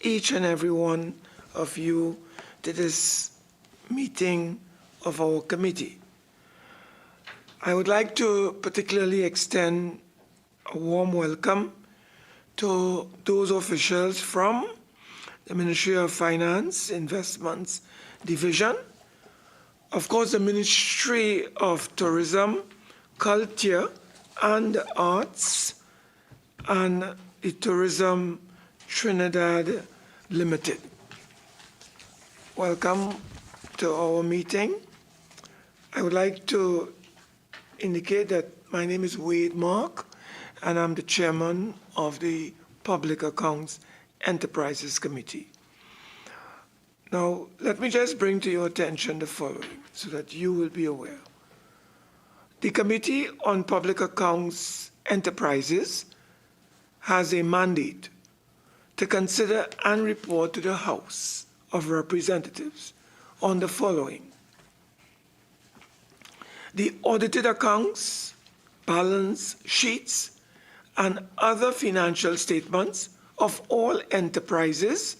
each and every one of you to this meeting of our committee. I would like to particularly extend a warm welcome to those officials from the Ministry of Finance, Investments Division, of course the Ministry of Tourism, Culture and Arts, and the Tourism Trinidad Limited. Welcome to our meeting. I would like to indicate that my name is Wade Mark, and I'm the chairman of the Public Accounts Enterprises Committee. Now, let me just bring to your attention the following so that you will be aware. The Committee on Public Accounts Enterprises has a mandate to consider and report to the House of Representatives on the following: the audited accounts, balance sheets, and other financial statements of all enterprises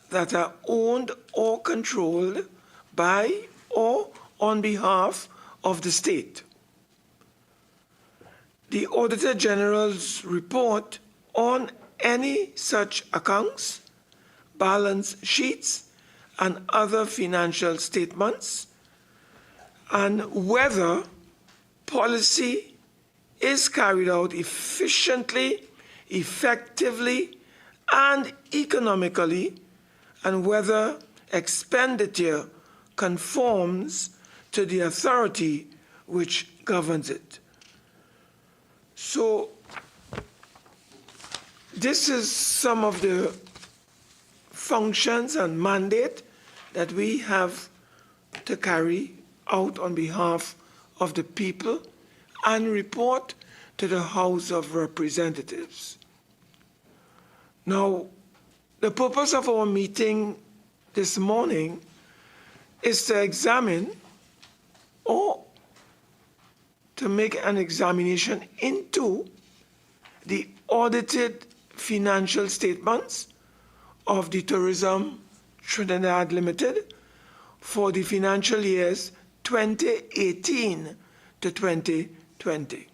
that are owned or controlled by or on behalf of the state. The Auditor General's report on any such accounts, balance sheets, and other financial statements, and whether policy is carried out efficiently, effectively, and economically, and whether expenditure conforms to the authority which governs it. So, this is some of the functions and mandate that we have to carry out on behalf of the people and report to the House of Representatives. Now, the purpose of our meeting this morning is to examine or to make an examination into the audited financial statements of the Tourism Trinidad Limited for the financial years 2018 to 2020.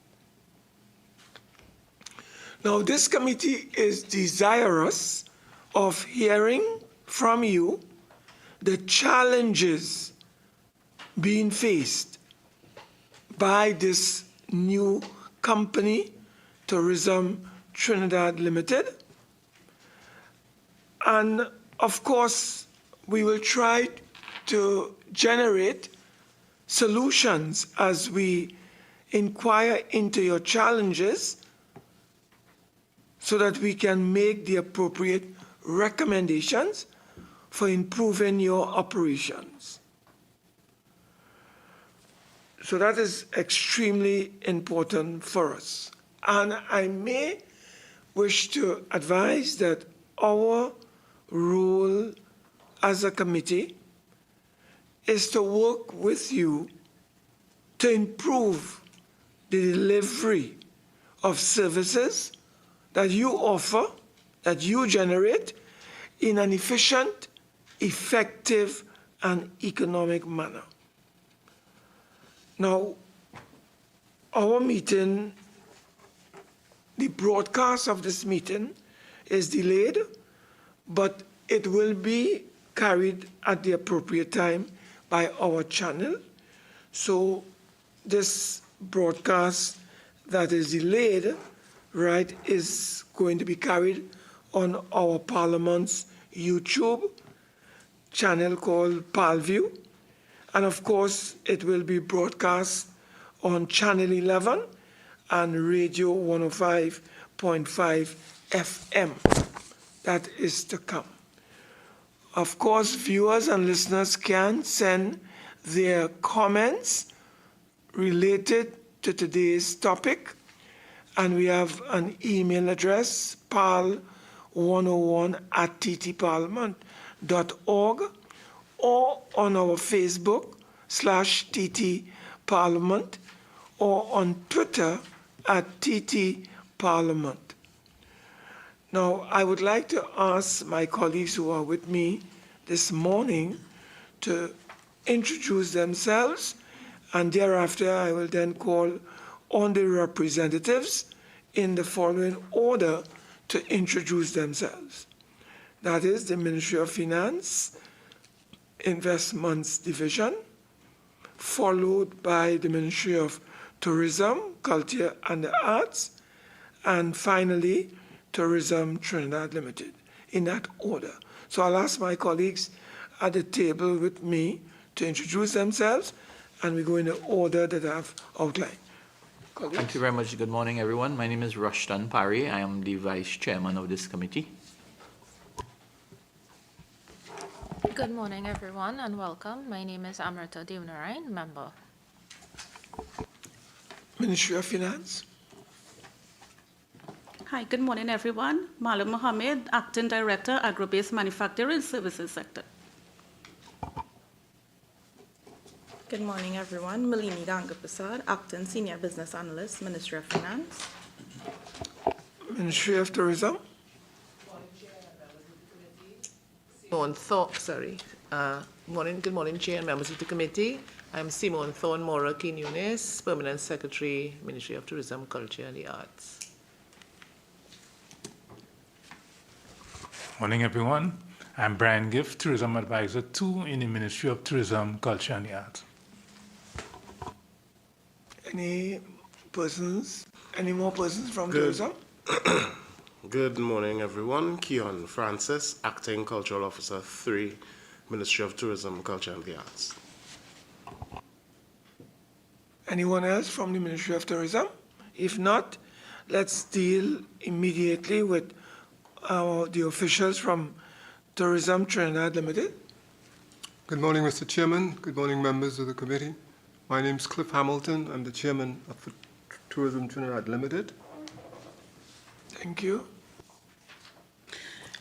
Now, this committee is desirous of hearing from you the challenges being faced by this new company, Tourism Trinidad Limited. And of course, we will try to generate solutions as we inquire into your challenges so that we can make the appropriate recommendations for improving your operations. So that is extremely important for us. And I may wish to advise that our role as a committee is to work with you to improve the delivery of services that you offer, that you generate in an efficient, effective, and economic manner. Now, our meeting, the broadcast of this meeting is delayed, but it will be carried at the appropriate time by our channel. So this broadcast that is delayed, right, is going to be carried on our Parliament's YouTube channel called ParlView. And of course, it will be broadcast on Channel 11 and Radio 105.5 FM. That is to come. Of course, viewers and listeners can send their comments related to today's topic. And we have an email address, parl101@ttparliament.org, or on our Facebook /TT Parliament, or on Twitter @TT Parliament. Now, I would like to ask my colleagues who are with me this morning to introduce themselves, and thereafter I will then call on the representatives in the following order to introduce themselves. That is the Ministry of Finance, Investments Division, followed by the Ministry of Tourism, Culture and the Arts, and finally, Tourism Trinidad Limited, in that order. So I'll ask my colleagues at the table with me to introduce themselves, and we go in the order that I've outlined. Colleagues? Thank you very much. Good morning, everyone. My name is Rushton Parry. I am the Vice Chairman of this committee. Good morning, everyone, and welcome. My name is Amrita Devnarayan, member. Ministry of Finance. Hi, good morning, everyone. Malam Mohammed, Acting Director, Agro-Based Manufacturing Services Sector. Good morning, everyone. Malini Gangapasad, Acting Senior Business Analyst, Ministry of Finance. Ministry of Tourism. Good morning, Chair and members of the committee. I'm Simone Thorne Mora King-Yunis, Permanent Secretary, Ministry of Tourism, Culture and the Arts. Morning, everyone. I'm Brian Gift, Tourism Advisor 2 in the Ministry of Tourism, Culture and the Arts. Any more persons from tourism? Good morning, everyone. Keon Francis, Acting Cultural Officer 3, Ministry of Tourism, Culture and the Arts. Anyone else from the Ministry of Tourism? If not, let's deal immediately with the officials from Tourism Trinidad Limited. Good morning, Mr. Chairman. Good morning, members of the committee. My name is Cliff Hamilton. I'm the Chairman of Tourism Trinidad Limited. Thank you.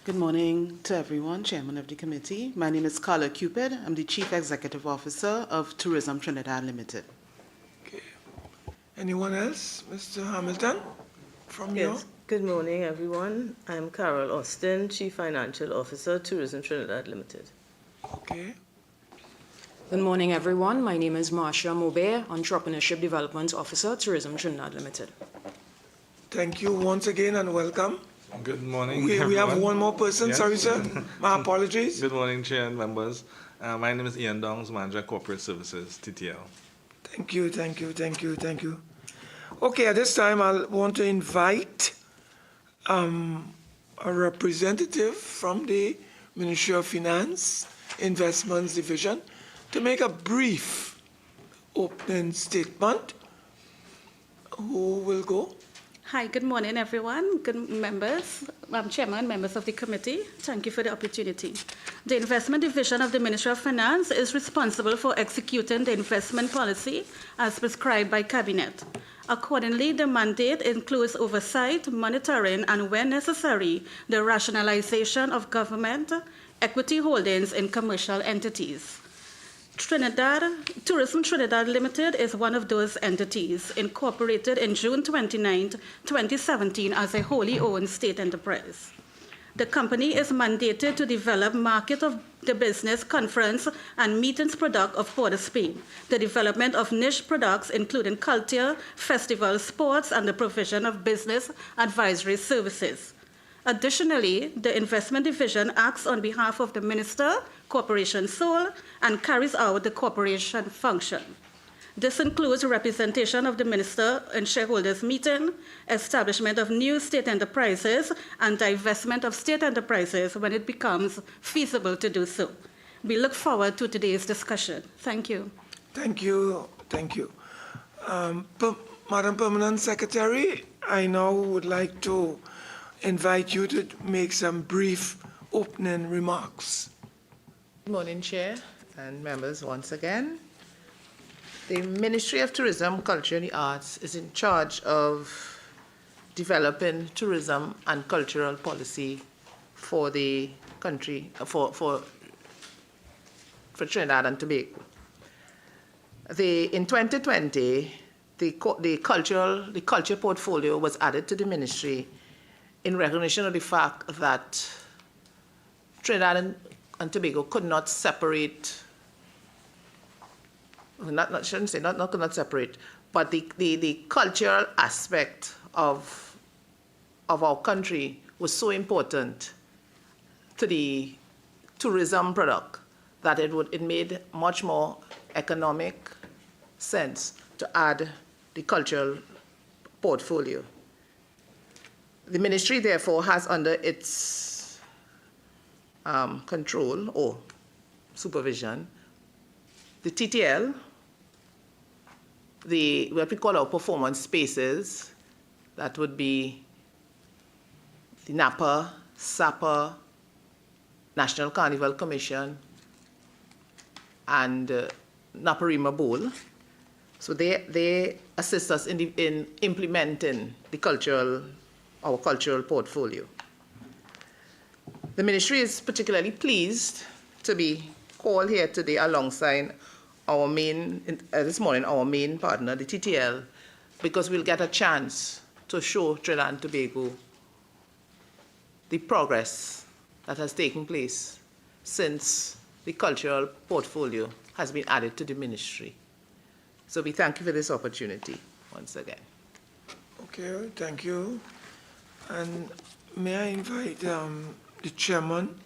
Good morning to everyone, Chairman of the committee. My name is Carla Cupid. I'm the Chief Executive Officer of Tourism Trinidad Limited. Okay. Anyone else? Mr. Hamilton, from you? Yes. Good morning, everyone. I'm Carol Austin, Chief Financial Officer, Tourism Trinidad Limited. Okay. Good morning, everyone. My name is Marcia Maubert, Entrepreneurship Development Officer, Tourism Trinidad Limited. Thank you once again and welcome. Good morning, we have one more person. Yes. Sorry, sir. My apologies. Good morning, Chair and members. My name is Ian Dongs, Manager Corporate Services, TTL. Thank you. Okay, at this time, I want to invite a representative from the Ministry of Finance, Investments Division, to make a brief opening statement. Who will go? Hi, good morning, everyone. Good members, Chairman, members of the committee. Thank you for the opportunity. The Investment Division of the Ministry of Finance is responsible for executing the investment policy as prescribed by Cabinet. Accordingly, the mandate includes oversight, monitoring, and when necessary, the rationalization of equity holdings in commercial entities. Tourism Trinidad Limited is one of those entities, incorporated in June 29, 2017 as a wholly owned state enterprise. The company is mandated to develop market of the business, conference, and meetings product of Port of Spain, the development of niche products including culture, festivals, sports, and the provision of business advisory services. Additionally, the Investment Division acts on behalf of the Minister, Corporation Sole, and carries out the corporation function. This includes representation of the Minister in shareholders' meeting, establishment of new state enterprises, and divestment of state enterprises when it becomes feasible to do so. We look forward to today's discussion. Thank you. Thank you. Madam Permanent Secretary, I now would like to invite you to make some brief opening remarks. Good morning, Chair and members once again. The Ministry of Tourism, Culture and the Arts is in charge of developing tourism and cultural policy for the country, for Trinidad and Tobago. In 2020, the culture portfolio was added to the ministry in recognition of the fact that Trinidad and Tobago could not separate, shouldn't say, not could not separate, but the cultural aspect of our country was so important to the tourism product that it made much more economic sense to add the cultural portfolio. The ministry, therefore, has under its control or supervision the TTL, what we call our performance spaces, that would be the NAPA, SAPA, National Carnival Commission, and Naparima Bowl. So they assist us in implementing our cultural portfolio. The ministry is particularly pleased to be called here today alongside our this morning, our main partner, the TTL, because we'll get a chance to show Trinidad and Tobago the progress that has taken place since the cultural portfolio has been added to the ministry. So we thank you for this opportunity once again. Okay, thank you. And may I invite the chairman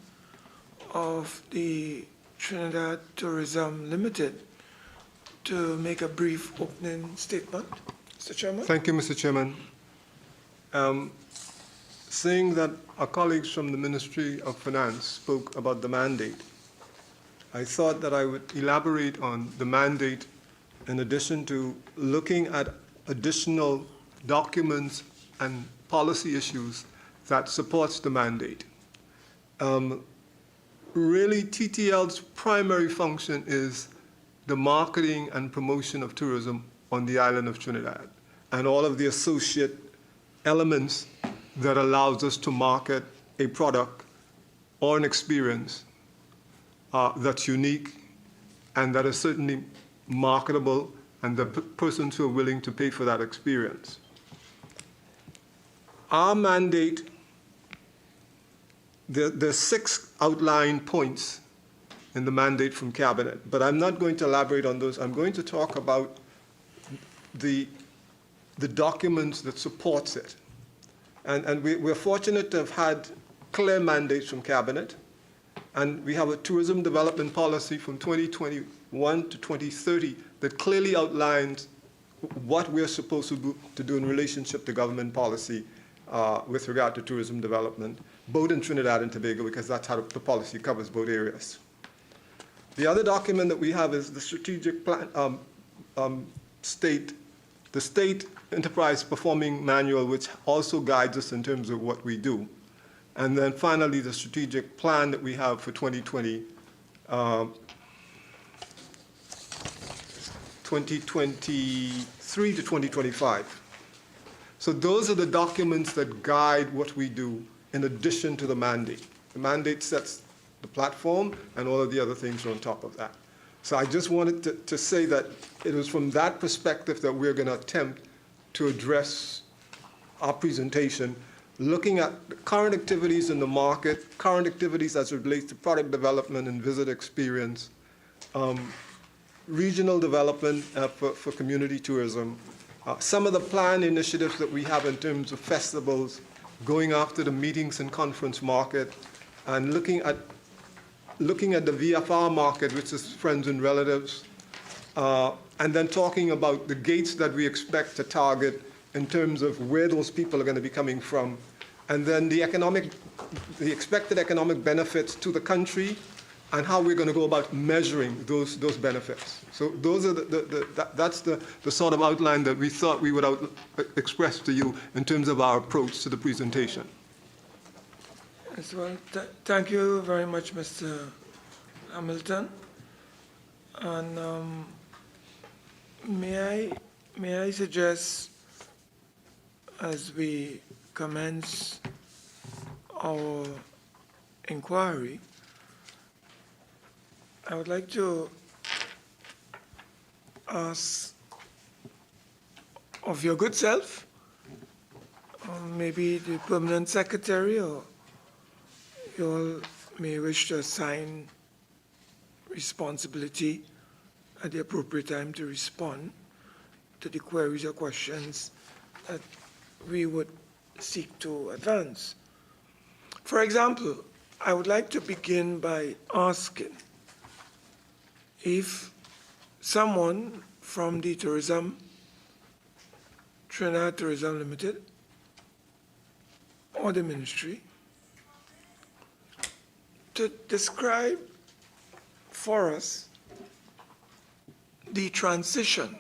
of the Trinidad Tourism Limited to make a brief opening statement. Mr. Chairman. Thank you, Mr. Chairman. Seeing that our colleagues from the Ministry of Finance spoke about the mandate, I thought that I would elaborate on the mandate in addition to looking at additional documents and policy issues that supports the mandate. Really, TTL's primary function is the marketing and promotion of tourism on the island of Trinidad and all of the associate elements that allows us to market a product or an experience that's unique and that is certainly marketable, and the persons who are willing to pay for that experience. Our mandate, there's 6 outline points in the mandate from Cabinet, but I'm not going to elaborate on those. I'm going to talk about the documents that supports it. And we're fortunate to have had clear mandates from Cabinet, and we have a tourism development policy from 2021 to 2030 that clearly outlines what we're supposed to do in relationship to government policy with regard to tourism development, both in Trinidad and Tobago, because that's how the policy covers both areas. The other document that we have is the strategic plan, the state enterprise performing manual, which also guides us in terms of what we do. And then finally, the strategic plan that we have for 2023 to 2025. So those are the documents that guide what we do in addition to the mandate. The mandate sets the platform, and all of the other things are on top of that. So I just wanted to say that it was from that perspective that we're going to attempt to address our presentation, looking at the current activities in the market, current activities as it relates to product development and visitor experience, regional development for community tourism, some of the planned initiatives that we have in terms of festivals, going after the meetings and conference market, and looking at the VFR market, which is friends and relatives, and then talking about the gates that we expect to target in terms of where those people are going to be coming from, and then the expected economic benefits to the country, and how we're going to go about measuring those benefits. So those are that's the sort of outline that we thought we would express to you in terms of our approach to the presentation. As well, thank you very much, Mr. Hamilton. And may I suggest, as we commence our inquiry, I would like to ask of your good self, maybe the permanent secretary, or you all may wish to assign responsibility at the appropriate time to respond to the queries or questions that we would seek to advance. For example, I would like to begin by asking if someone from the Trinidad Tourism Limited or the ministry to describe for us the transition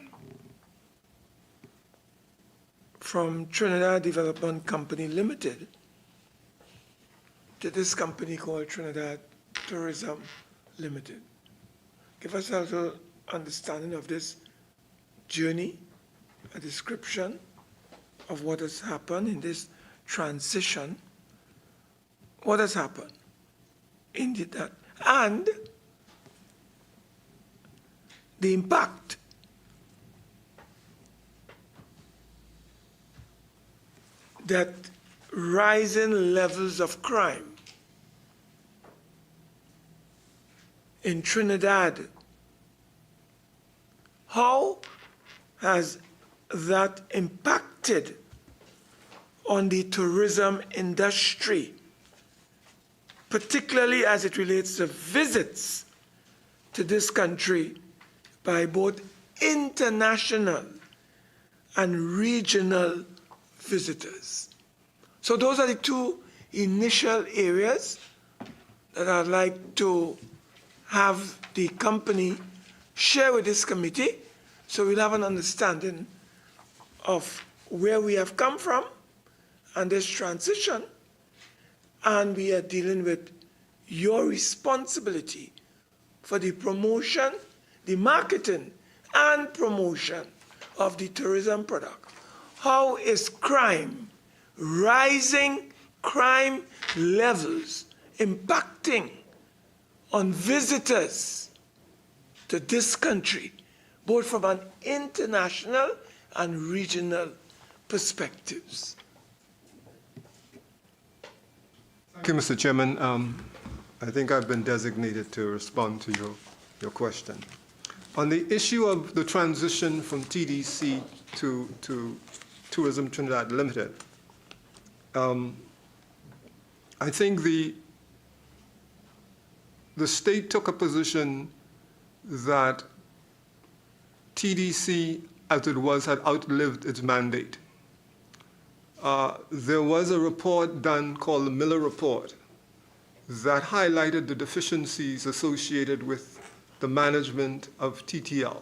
from Trinidad Development Company Limited to this company called Trinidad Tourism Limited. Give us a little understanding of this journey, a description of what has happened in this transition, what has happened in that, and the impact that rising levels of crime in Trinidad, how has that impacted on the tourism industry, particularly as it relates to visits to this country by both international and regional visitors? So those are the two initial areas that I'd like to have the company share with this committee, so we'll have an understanding of where we have come from and this transition, and we are dealing with your responsibility for the promotion, the marketing and promotion of the tourism product. How is crime, rising crime levels, impacting on visitors to this country, both from an international and regional perspectives? Thank you, Mr. Chairman. I think I've been designated to respond to your question. On the issue of the transition from TDC to Tourism Trinidad Limited, I think the state took a position that TDC, as it was, had outlived its mandate. There was a report done called the Miller Report that highlighted the deficiencies associated with the management of TDC.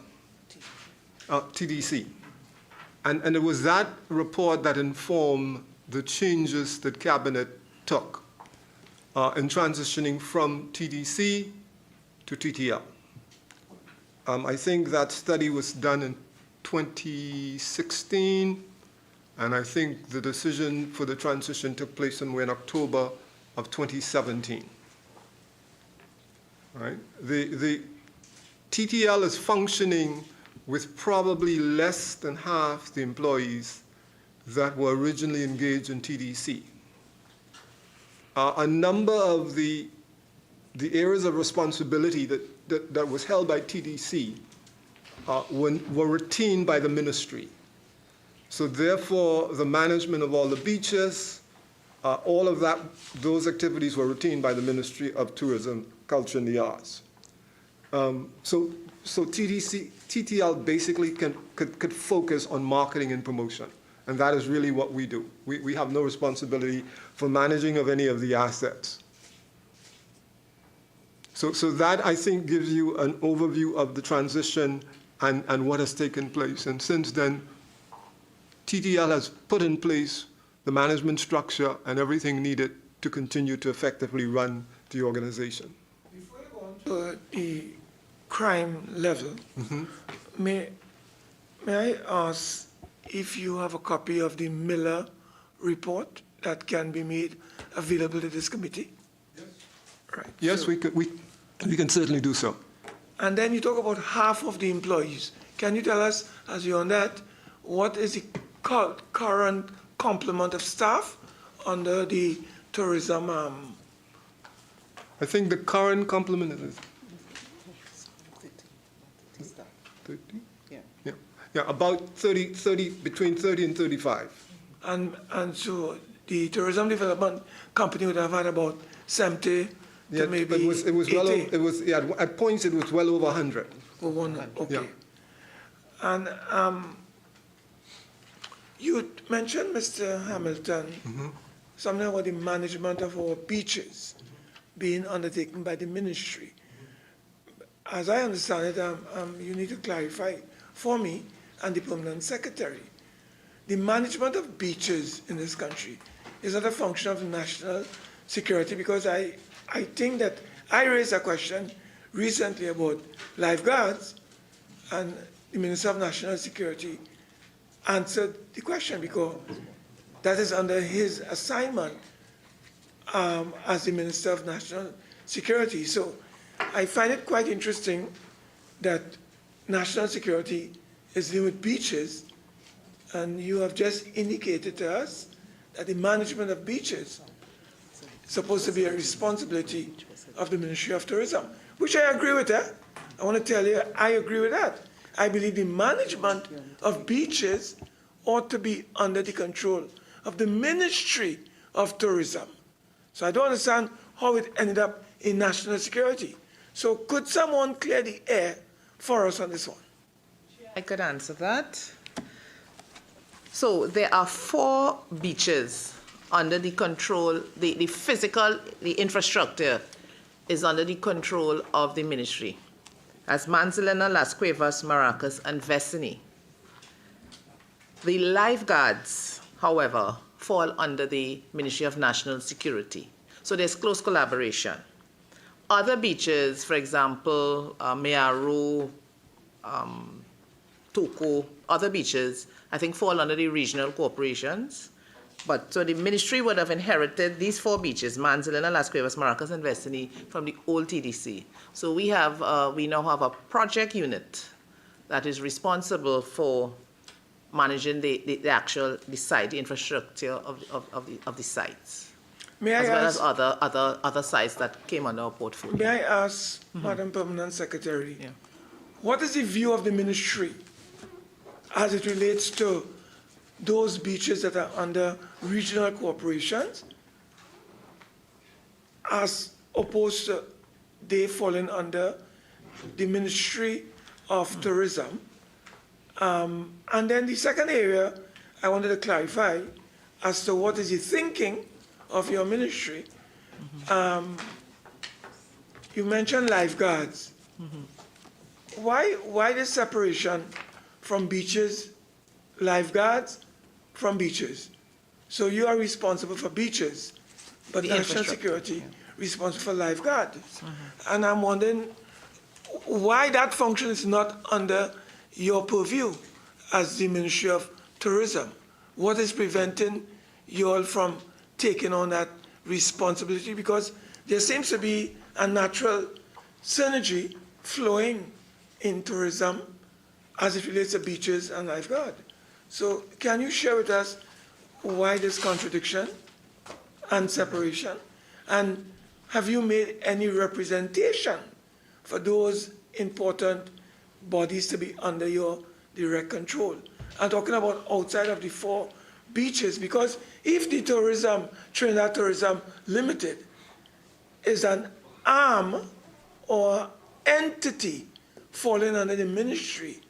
And it was that report that informed the changes that Cabinet took in transitioning from TDC to TTL. I think that study was done in 2016, and I think the decision for the transition took place somewhere in October of 2017. Right? The TTL is functioning with probably less than half the employees that were originally engaged in TDC. A number of the areas of responsibility that was held by TDC were retained by the ministry. So therefore, the management of all the beaches, all of that, those activities were retained by the Ministry of Tourism, Culture and the Arts. So TTL basically could focus on marketing and promotion, and that is really what we do. We have no responsibility for managing of any of the assets. So that, I think, gives you an overview of the transition and what has taken place. And since then, TTL has put in place the management structure and everything needed to continue to effectively run the organization. Before you go on to the crime level, may I ask if you have a copy of the Miller report that can be made available to this committee? Yes. Right. Yes, so, we can certainly do so. And then you talk about half of the employees. Can you tell us, as you're on that, what is the current complement of staff under the tourism? I think the current complement is 30? Yeah, about 30, between 30 and 35. And so the tourism development company would have had about 70 Yeah, to maybe it was well 80. over, it was, yeah, at points it was well over 100. Okay. Yeah. And you mentioned, Mr. Hamilton, something about the management of our beaches being undertaken by the ministry. As I understand it, you need to clarify for me and the permanent secretary. The management of beaches in this country is not a function of national security, because I think that I raised a question recently about lifeguards, and the Minister of National Security answered the question, because that is under his assignment as the Minister of National Security. So I find it quite interesting that national security is dealing with beaches, and you have just indicated to us that the management of beaches is supposed to be a responsibility of the Ministry of Tourism, which I agree with that. I want to tell you, I agree with that. I believe the management of beaches ought to be under the control of the Ministry of Tourism. So I don't understand how it ended up in national security. So could someone clear the air for us on this one? I could answer that. So there are 4 beaches under the control, the physical, the infrastructure is under the control of the ministry. As Manzanilla, Las Cuevas, Maracas, and Vecini. The lifeguards, however, fall under the Ministry of National Security. So there's close collaboration. Other beaches, for example, Mearu, Toko, other beaches, I think fall under the regional corporations. But so the ministry would have inherited these 4 beaches, Manzanilla, Las Cuevas, Maracas, and Vecini, from the old TDC. So we now have a project unit that is responsible for managing the site, the infrastructure of the sites. May I as well ask, as other sites that came under our portfolio. May I ask, Madam Permanent Secretary, what is the view of the ministry as it relates to those beaches that are under regional corporations, as opposed to they falling under the Ministry of Tourism? And then the second area I wanted to clarify as to what is the thinking of your ministry. You mentioned lifeguards. Why the separation from beaches, lifeguards from beaches? So you are responsible for beaches, but The national security responsible for lifeguards. And I'm wondering why that function is not under your purview as the Ministry of Tourism. What is preventing you all from taking on that responsibility? Because there seems to be a natural synergy flowing in tourism as it relates to beaches and lifeguard. So can you share with us why this contradiction and separation? And have you made any representation for those important bodies to be under your direct control? I'm talking about outside of the 4 beaches, because if the Trinidad Tourism Limited is an arm or entity falling under the ministry,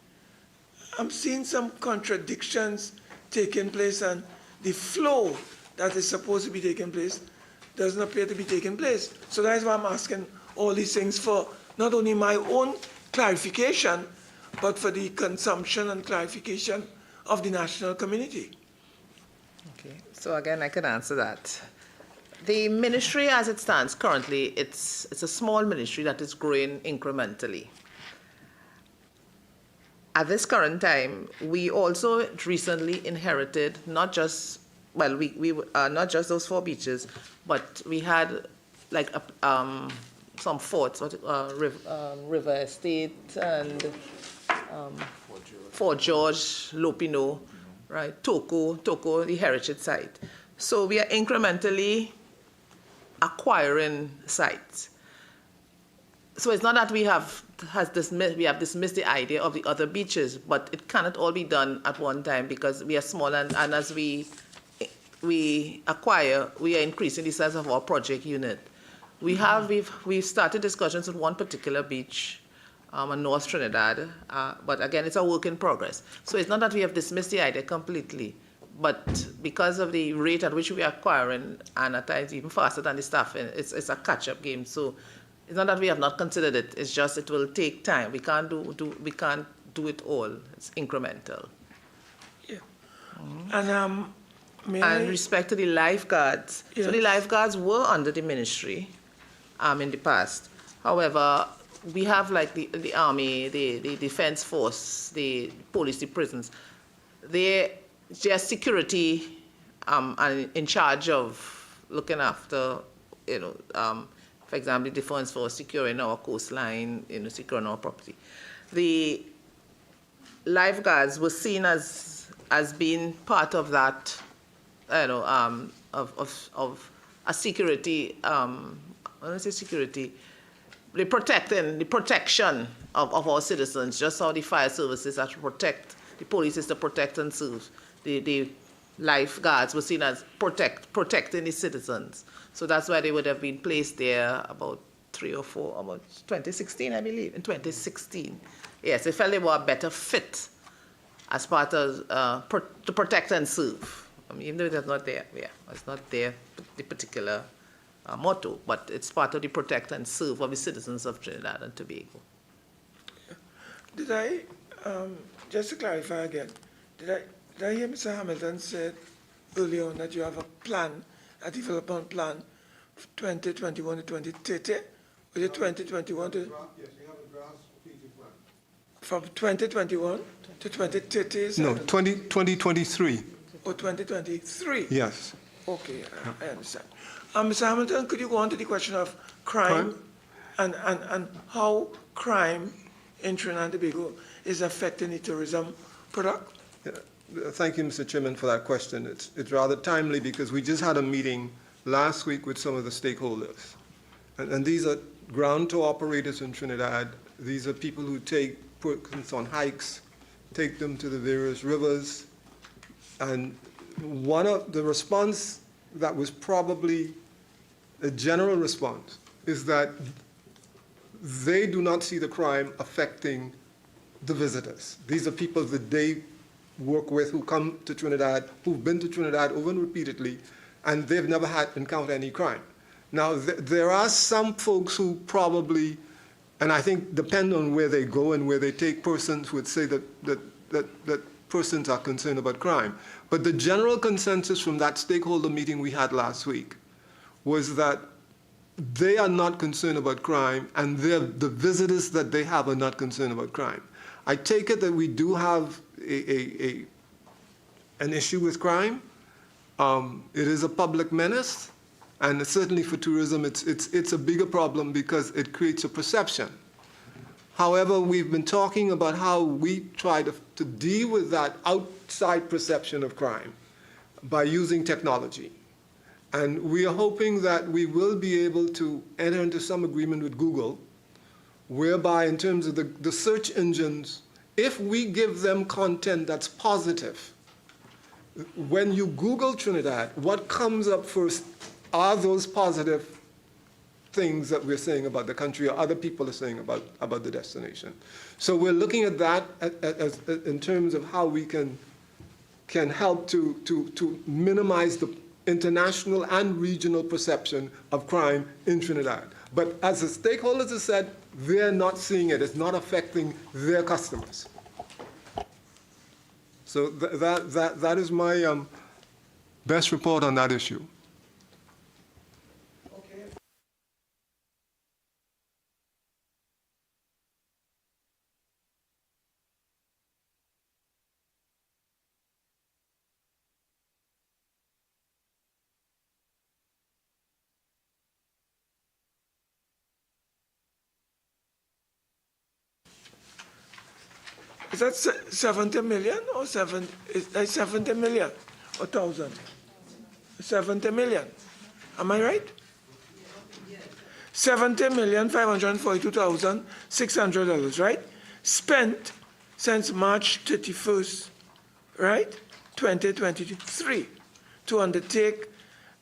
I'm seeing some contradictions taking place, and the flow that is supposed to be taking place doesn't appear to be taking place. So that's why I'm asking all these things, for not only my own clarification, but for the consumption and clarification of the national community. Okay, so again, I can answer that. The ministry as it stands currently, it's a small ministry that is growing incrementally. At this current time, we also recently inherited not just, well, we not just those 4 beaches, but we had like some forts, River Estate and Fort George, Lopino, right? Toko, the heritage site. So we are incrementally acquiring sites. So it's not that we have dismissed the idea of the other beaches, but it cannot all be done at one time because we are small, and as we acquire, we are increasing the size of our project unit. We've started discussions with one particular beach in North Trinidad, but again, it's a work in progress. So it's not that we have dismissed the idea completely, but because of the rate at which we are acquiring, and at times even faster than the staffing, it's a catch-up game. So it's not that we have not considered it. It's just it will take time. We can't do it all. It's incremental. Yeah. And and respect to the lifeguards. Yes. So the lifeguards were under the ministry in the past. However, we have like the army, the defense force, the police, the prisons. They're just security and in charge of looking after, for example, the defense force securing our coastline, securing our property. The lifeguards were seen as being part of that, of a security. When I say security, the protection of our citizens, just how the fire services are to protect, the police is to protect and serve. The lifeguards were seen as protecting the citizens. So that's why they would have been placed there about 2016, I believe, in 2016. Yes, they felt they were a better fit as part of to protect and serve. Even though it's not there, it's not there, the particular motto, but it's part of the protect and serve of the citizens of Trinidad and Tobago. Did I, just to clarify again, did I hear Mr. Hamilton said earlier on that you have a plan, a development plan for 2021 to 2030? Was it 2021 to? Yes, we have a draft strategic plan. From 2021 to 2030? No, 2023. Oh, 2023? Yes. Okay, I understand. Mr. Hamilton, could you go on to the question of crime? And how crime in Trinidad and Tobago is affecting the tourism product? Thank you, Mr. Chairman, for that question. It's rather timely because we just had a meeting last week with some of the stakeholders. And these are ground tour operators in Trinidad. These are people who take persons on hikes, take them to the various rivers. And one of the response that was probably a general response is that they do not see the crime affecting the visitors. These are people that they work with who come to Trinidad, who've been to Trinidad over and repeatedly, and they've never had encountered any crime. Now, there are some folks who probably, and I think depend on where they go and where they take persons, would say that persons are concerned about crime. But the general consensus from that stakeholder meeting we had last week was that they are not concerned about crime, and the visitors that they have are not concerned about crime. I take it that we do have an issue with crime. It is a public menace, and certainly for tourism, it's a bigger problem because it creates a perception. However, we've been talking about how we try to deal with that outside perception of crime by using technology. And we are hoping that we will be able to enter into some agreement with Google, whereby in terms of the search engines, if we give them content that's positive, when you Google Trinidad, what comes up first are those positive things that we're saying about the country or other people are saying about the destination. So we're looking at that as in terms of how we can help to minimize the international and regional perception of crime in Trinidad. But as the stakeholders have said, they're not seeing it. It's not affecting their customers. So that is my best report on that issue. Is that 70 million or is that 70 million or 1,000? 70 million. Am I right? 70,542,600, right? Spent since March 31st, right? 2023 to undertake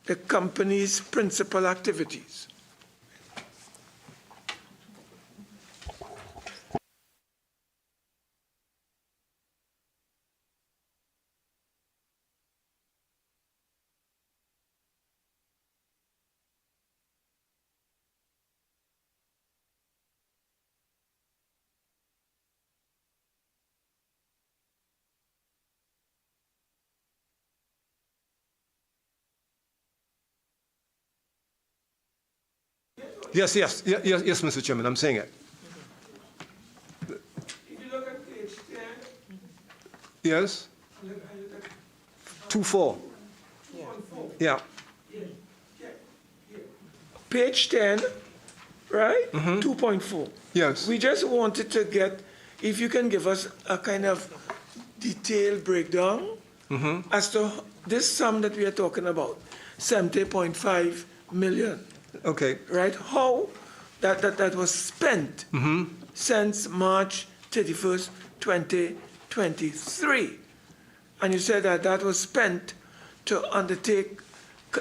the company's principal activities. Yes, Mr. Chairman, I'm saying it. If you look at page 10, Yes? 2.4. Yeah. Page 10, right? 2.4. Yes. We just wanted to get, if you can give us a kind of detailed breakdown as to this sum that we are talking about, 70.5 million. Okay. Right? How that was spent since March 31st, 2023. And you said that was spent to undertake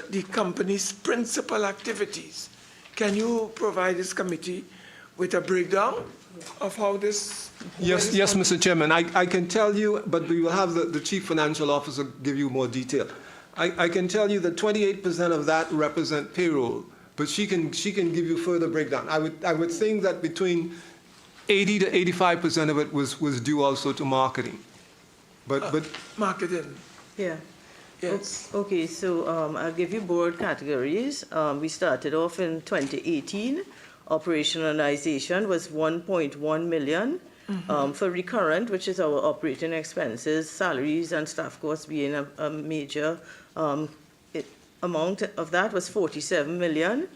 the company's principal activities. Can you provide this committee with a breakdown of how this... Yes, Mr. Chairman. I can tell you, but we will have the Chief Financial Officer give you more detail. I can tell you that 28% of that represent payroll, but she can give you further breakdown. I would think that between 80 to 85% of it was due also to marketing. But marketing. Yeah. Yes. Okay, so I'll give you board categories. We started off in 2018. Operationalization was 1.1 million. For recurrent, which is our operating expenses, salaries and staff costs being a major amount of that was 47 million.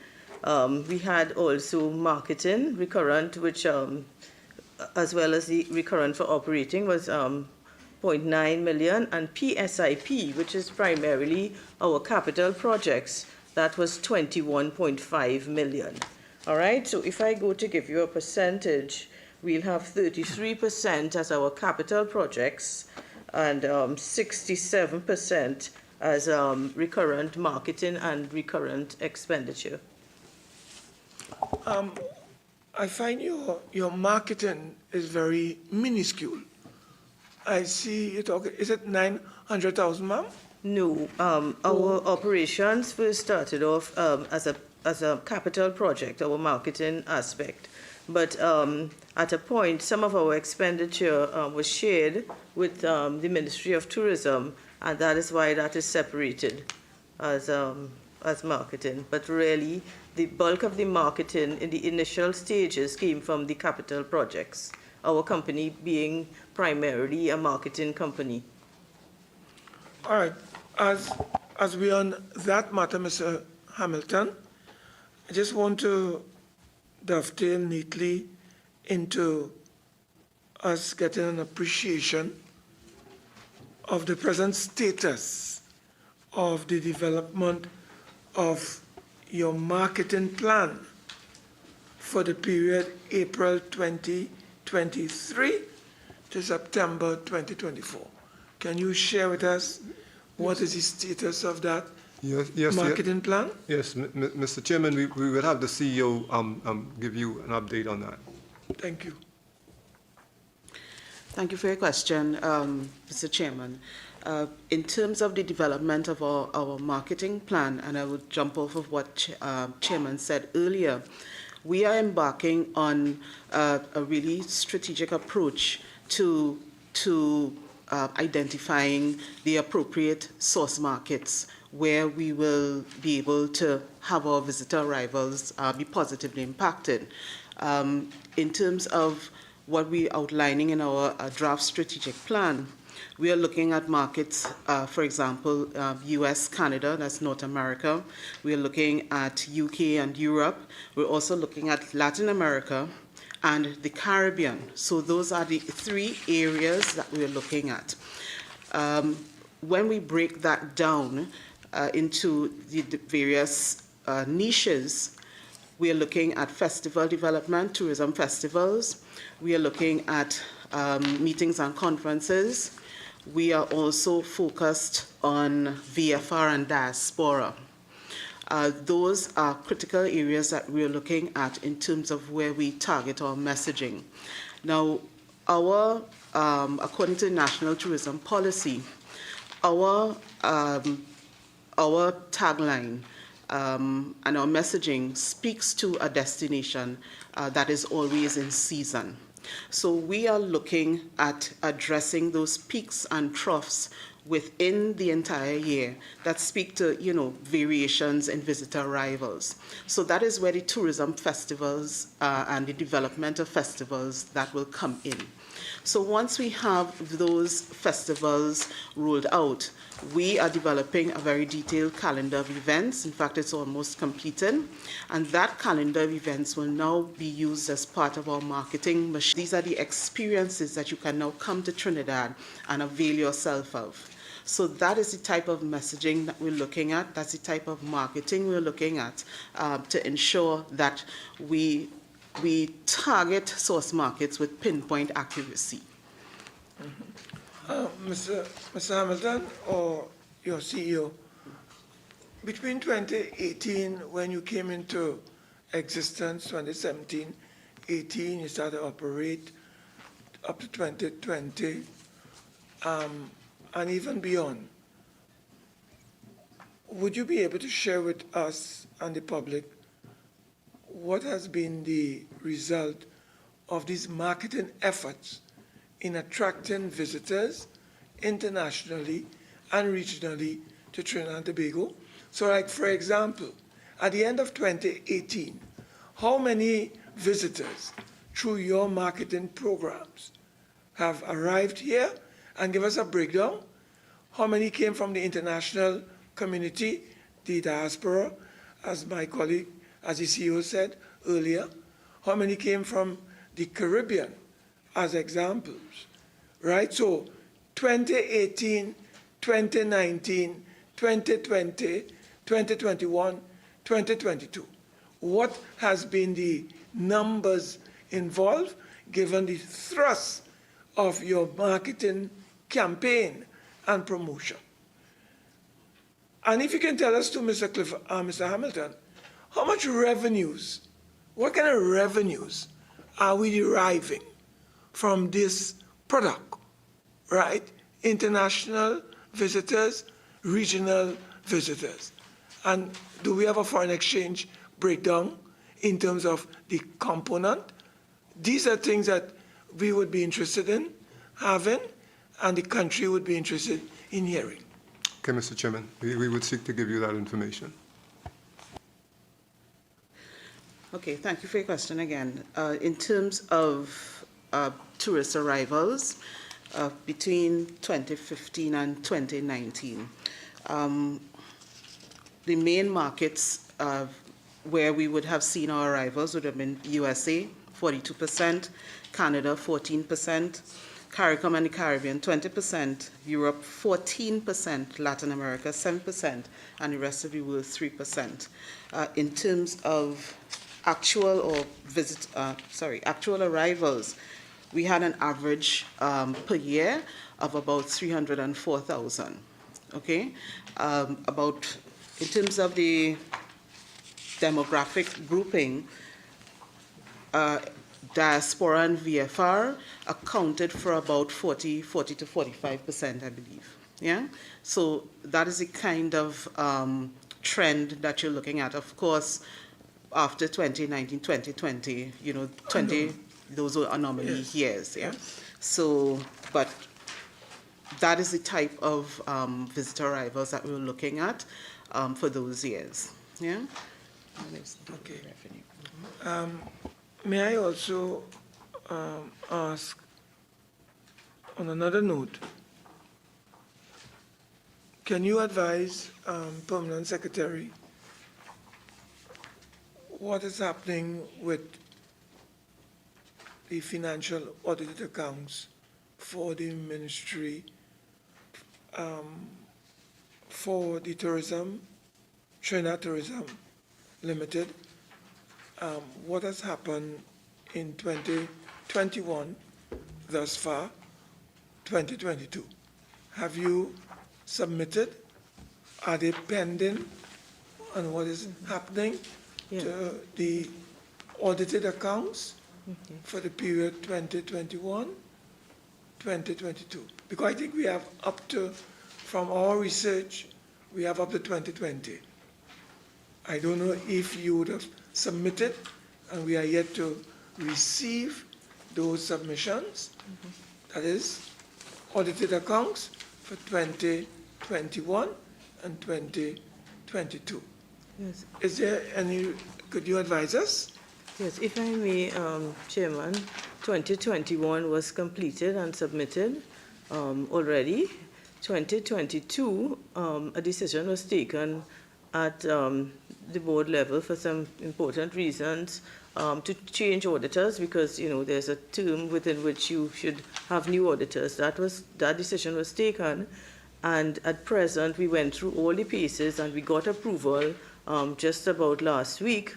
We had also marketing, recurrent, which as well as the recurrent for operating was 0.9 million, and PSIP, which is primarily our capital projects, that was 21.5 million. All right, so if I go to give you a percentage, we'll have 33% as our capital projects and 67% as recurrent marketing and recurrent expenditure. I find your marketing is very minuscule. I see you talking, is it 900,000, ma'am? No, our operations first started off as a capital project, our marketing aspect. But at a point, some of our expenditure was shared with the Ministry of Tourism, and that is why that is separated as marketing. But really, the bulk of the marketing in the initial stages came from the capital projects, our company being primarily a marketing company. All right. As we are on that matter, Mr. Hamilton, I just want to dovetail neatly into us getting an appreciation of the present status of the development of your marketing plan for the period April 2023 to September 2024. Can you share with us what is the status of that marketing plan? Yes, Mr. Chairman, we will have the CEO give you an update on that. Thank you. Thank you for your question, Mr. Chairman. In terms of the development of our marketing plan, and I would jump off of what Chairman said earlier, we are embarking on a really strategic approach to identifying the appropriate source markets where we will be able to have our visitor arrivals be positively impacted. In terms of what we're outlining in our draft strategic plan, we are looking at markets, for example, US, Canada, that's North America. We are looking at UK and Europe. We're also looking at Latin America, and the Caribbean. So those are the three areas that we're looking at. When we break that down into the various niches, we are looking at festival development, tourism festivals. We are looking at meetings and conferences. We are also focused on VFR and diaspora. Those are critical areas that we're looking at in terms of where we target our messaging. Now, according to National Tourism Policy, our tagline and our messaging speaks to a destination that is always in season. So we are looking at addressing those peaks and troughs within the entire year that speak to, variations in visitor arrivals. So that is where the tourism festivals and the development of festivals that will come in. So once we have those festivals rolled out, we are developing a very detailed calendar of events. In fact, it's almost completed. And that calendar of events will now be used as part of our marketing machine. These are the experiences that you can now come to Trinidad and avail yourself of. So that is the type of messaging that we're looking at. That's the type of marketing we're looking at to ensure that we target source markets with pinpoint accuracy. Mr. Hamilton, or your CEO, between 2018, when you came into existence, 2017, 18, you started to operate up to 2020, and even beyond, would you be able to share with us and the public what has been the result of these marketing efforts in attracting visitors internationally and regionally to Trinidad and Tobago? So, like, for example, at the end of 2018, how many visitors through your marketing programs have arrived here? And give us a breakdown. How many came from the international community, the diaspora, as my colleague, as the CEO said earlier? How many came from the Caribbean as examples, right? So 2018, 2019, 2020, 2021, 2022. What has been the numbers involved given the thrust of your marketing campaign and promotion? And if you can tell us too, Mr. Hamilton, how much revenues, what kind of revenues are we deriving from this product, right? International visitors, regional visitors. And do we have a foreign exchange breakdown in terms of the component? These are things that we would be interested in having, and the country would be interested in hearing. Okay, Mr. Chairman, we would seek to give you that information. Okay, thank you for your question again. In terms of tourist arrivals, between 2015 and 2019, the main markets where we would have seen our arrivals would have been USA, 42%, Canada, 14%, CARICOM and the Caribbean, 20%, Europe, 14%, Latin America, 7%, and the rest of the world, 3%. In terms of actual arrivals, we had an average per year of about 304,000. Okay, in terms of the demographic grouping, diaspora and VFR accounted for about 40 to 45%, I believe. Yeah, so that is the kind of trend that you're looking at. Of course, after 2019, 2020, those were anomaly years. Yeah, so but that is the type of visitor arrivals that we were looking at for those years. Yeah. Okay. May I also ask, on another note, can you advise Permanent Secretary what is happening with the financial audited accounts for the ministry for the Trinidad Tourism Limited. What has happened in 2021 thus far, 2022? Have you submitted? Are they pending on what is happening to the audited accounts for the period 2021, 2022? Because I think we have up to, from our research, we have up to 2020. I don't know if you would have submitted, and we are yet to receive those submissions. That is, audited accounts for 2021 and 2022. Yes. Is there any, could you advise us? Yes, if I may, Chairman, 2021 was completed and submitted already. 2022, a decision was taken at the board level for some important reasons to change auditors, because there's a term within which you should have new auditors. That decision was taken, and at present we went through all the pieces and we got approval just about last week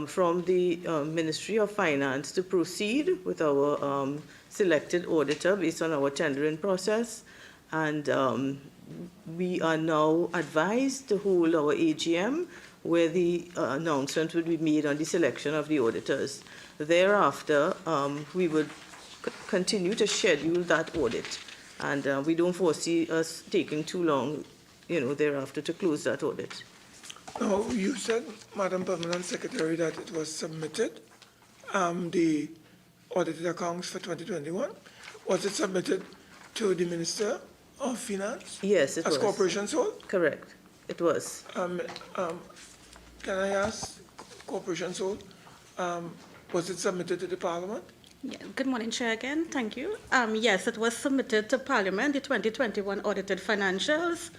from the Ministry of Finance to proceed with our selected auditor based on our tendering process. And we are now advised to hold our AGM, where the announcement would be made on the selection of the auditors. Thereafter, we would continue to schedule that audit, and we don't foresee us taking too long, thereafter to close that audit. Now, you said, Madam Permanent Secretary, that it was submitted, the audited accounts for 2021. Was it submitted to the Minister of Finance? Yes, it was. As corporation sole? Correct, it was. Can I ask, corporation sole, was it submitted to the Parliament? Yeah. Good morning, Chair, again. Thank you. Yes, it was submitted to Parliament, the 2021 audited financials,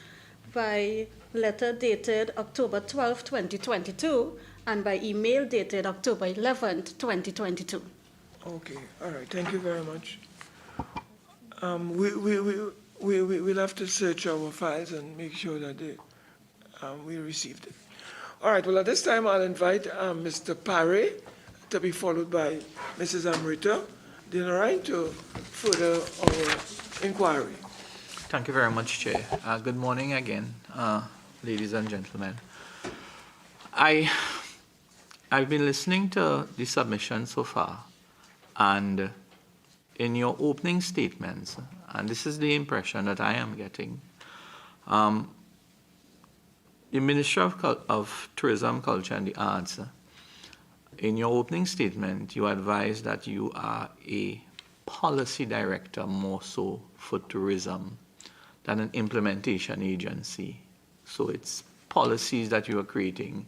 by letter dated October 12, 2022, and by email dated October 11, 2022. Okay, all right. Thank you very much. We'll have to search our files and make sure that we received it. All right, well, at this time, I'll invite Mr. Parry to be followed by Mrs. Amrita Dinarain to further our inquiry. Thank you very much, Chair. Good morning again, ladies and gentlemen. I've been listening to the submission so far, and in your opening statements, and this is the impression that I am getting, the Ministry of Tourism, Culture and the Arts, in your opening statement, you advised that you are a policy director more so for tourism than an implementation agency. So it's policies that you are creating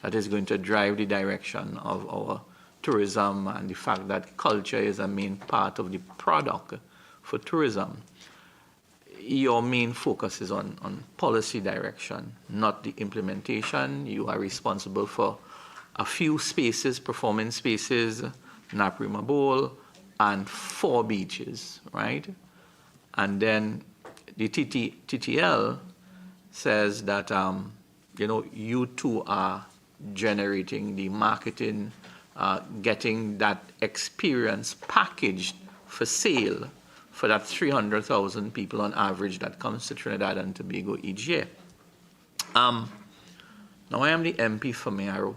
that is going to drive the direction of our tourism, and the fact that culture is a main part of the product for tourism. Your main focus is on policy direction, not the implementation. You are responsible for a few spaces, performance spaces, Naprima Bowl, and 4 beaches, right? And then the TTL says that, you two are generating the marketing, getting that experience packaged for sale for that 300,000 people on average that comes to Trinidad and Tobago each year. Now I am the MP for Mayaro,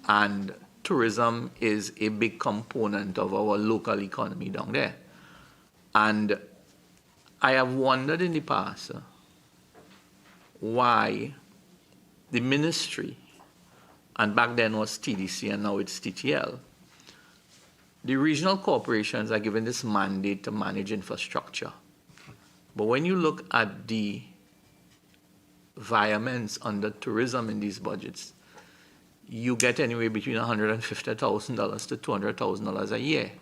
and tourism is a big component of our local economy down there. And I have wondered in the past why the ministry, and back then was TDC and now it's TTL, the regional corporations are given this mandate to manage infrastructure. But when you look at the environments under tourism in these budgets, you get anywhere between $150,000 to $200,000 a year.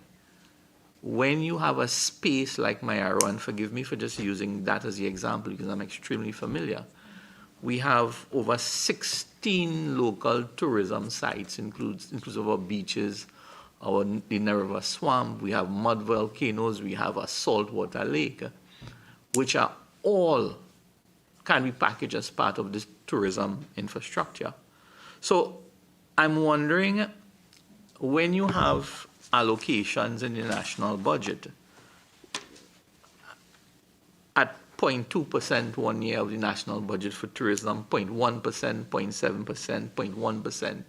When you have a space like Mayaro, and forgive me for just using that as the example because I'm extremely familiar, we have over 16 local tourism sites, inclusive of beaches, the Nerva Swamp, we have mud volcanoes, we have a saltwater lake, which are all can be packaged as part of this tourism infrastructure. So I'm wondering, when you have allocations in the national budget at 0.2% 1 year of the national budget for tourism, 0.1%, 0.7%, 0.1%,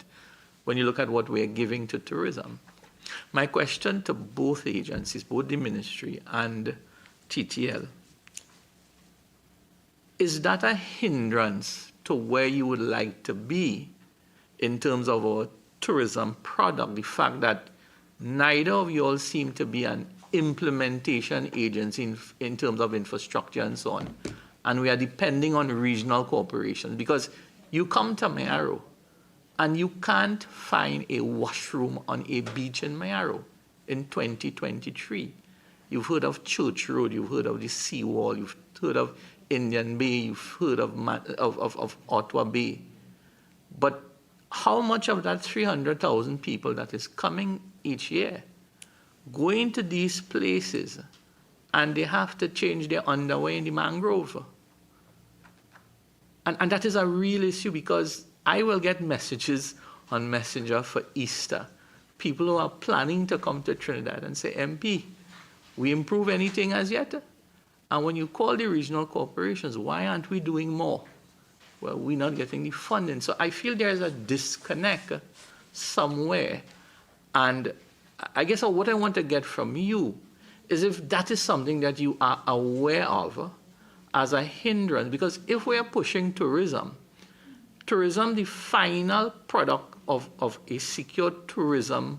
when you look at what we're giving to tourism. My question to both agencies, both the ministry and TTL, is that a hindrance to where you would like to be in terms of our tourism product? The fact that neither of you all seem to be an implementation agency in terms of infrastructure and so on, and we are depending on regional corporations, because you come to Mayaro and you can't find a washroom on a beach in Mayaro in 2023. You've heard of Church Road, you've heard of the seawall, you've heard of Indian Bay, you've heard of Ottawa Bay. But how much of that 300,000 people that is coming each year going to these places and they have to change their underwear in the mangrove? And that is a real issue, because I will get messages on Messenger for Easter. People who are planning to come to Trinidad and say, MP, we improve anything as yet? And when you call the regional corporations, why aren't we doing more? Well, we're not getting the funding. So I feel there's a disconnect somewhere. And I guess what I want to get from you is if that is something that you are aware of as a hindrance. Because if we are pushing tourism, the final product of a secure tourism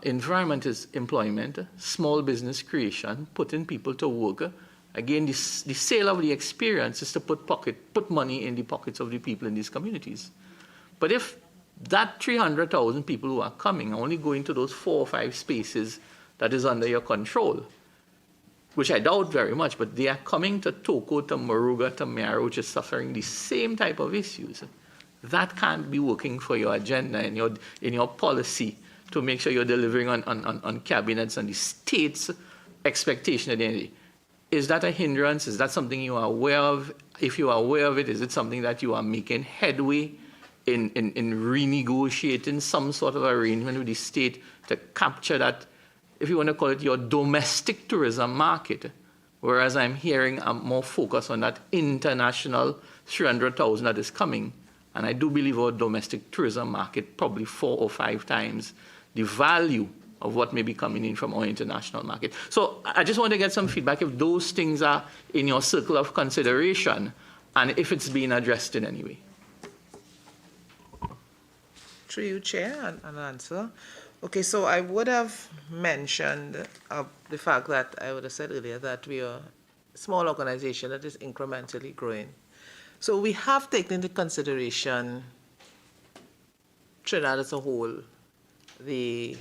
environment is employment, small business creation, putting people to work. Again, the sale of the experience is to put money in the pockets of the people in these communities. But if that 300,000 people who are coming are only going to those 4 or 5 spaces that is under your control, which I doubt very much, but they are coming to Toko, to Moruga, to Mayaro, which is suffering the same type of issues, that can't be working for your agenda in your policy to make sure you're delivering on cabinets and the state's expectation at the end of the day. Is that a hindrance? Is that something you are aware of? If you are aware of it, is it something that you are making headway in renegotiating some sort of arrangement with the state to capture that, if you want to call it, your domestic tourism market? Whereas I'm hearing more focus on that international 300,000 that is coming. And I do believe our domestic tourism market probably 4 or 5 times the value of what may be coming in from our international market. So I just want to get some feedback if those things are in your circle of consideration and if it's being addressed in any way. Through you, Chair, an answer. Okay, so I would have mentioned the fact that I would have said earlier that we are a small organization that is incrementally growing. So we have taken into consideration Trinidad as a whole, the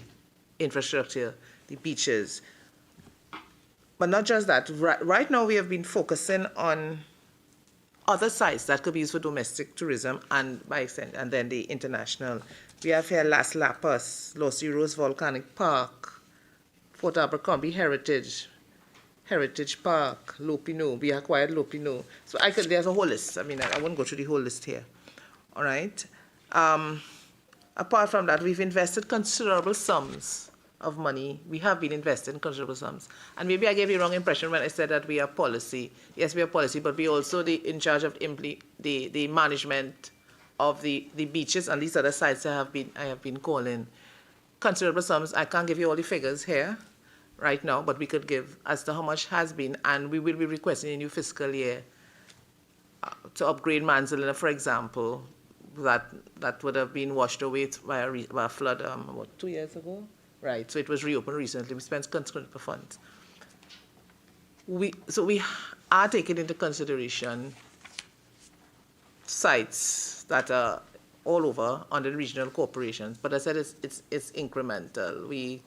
infrastructure, the beaches. But not just that. Right now we have been focusing on other sites that could be used for domestic tourism and by extent, and then the international. We have here Las Lapas, Los Heroes Volcanic Park, Fort Abercrombie Heritage Park, Lopino. We acquired Lopino. So there's a whole list. I mean, I won't go through the whole list here. All right. Apart from that, we've invested considerable sums of money. We have been investing considerable sums. And maybe I gave you the wrong impression when I said that we are policy. Yes, we are policy, but we also in charge of the management of the beaches and these other sites I have been calling. Considerable sums. I can't give you all the figures here right now, but we could give as to how much has been, and we will be requesting a new fiscal year to upgrade Manzanilla, for example, that would have been washed away by a flood about 2 years ago. Right, so it was reopened recently. We spent considerable funds. So we are taking into consideration sites that are all over under regional corporations, but as I said, it's incremental. We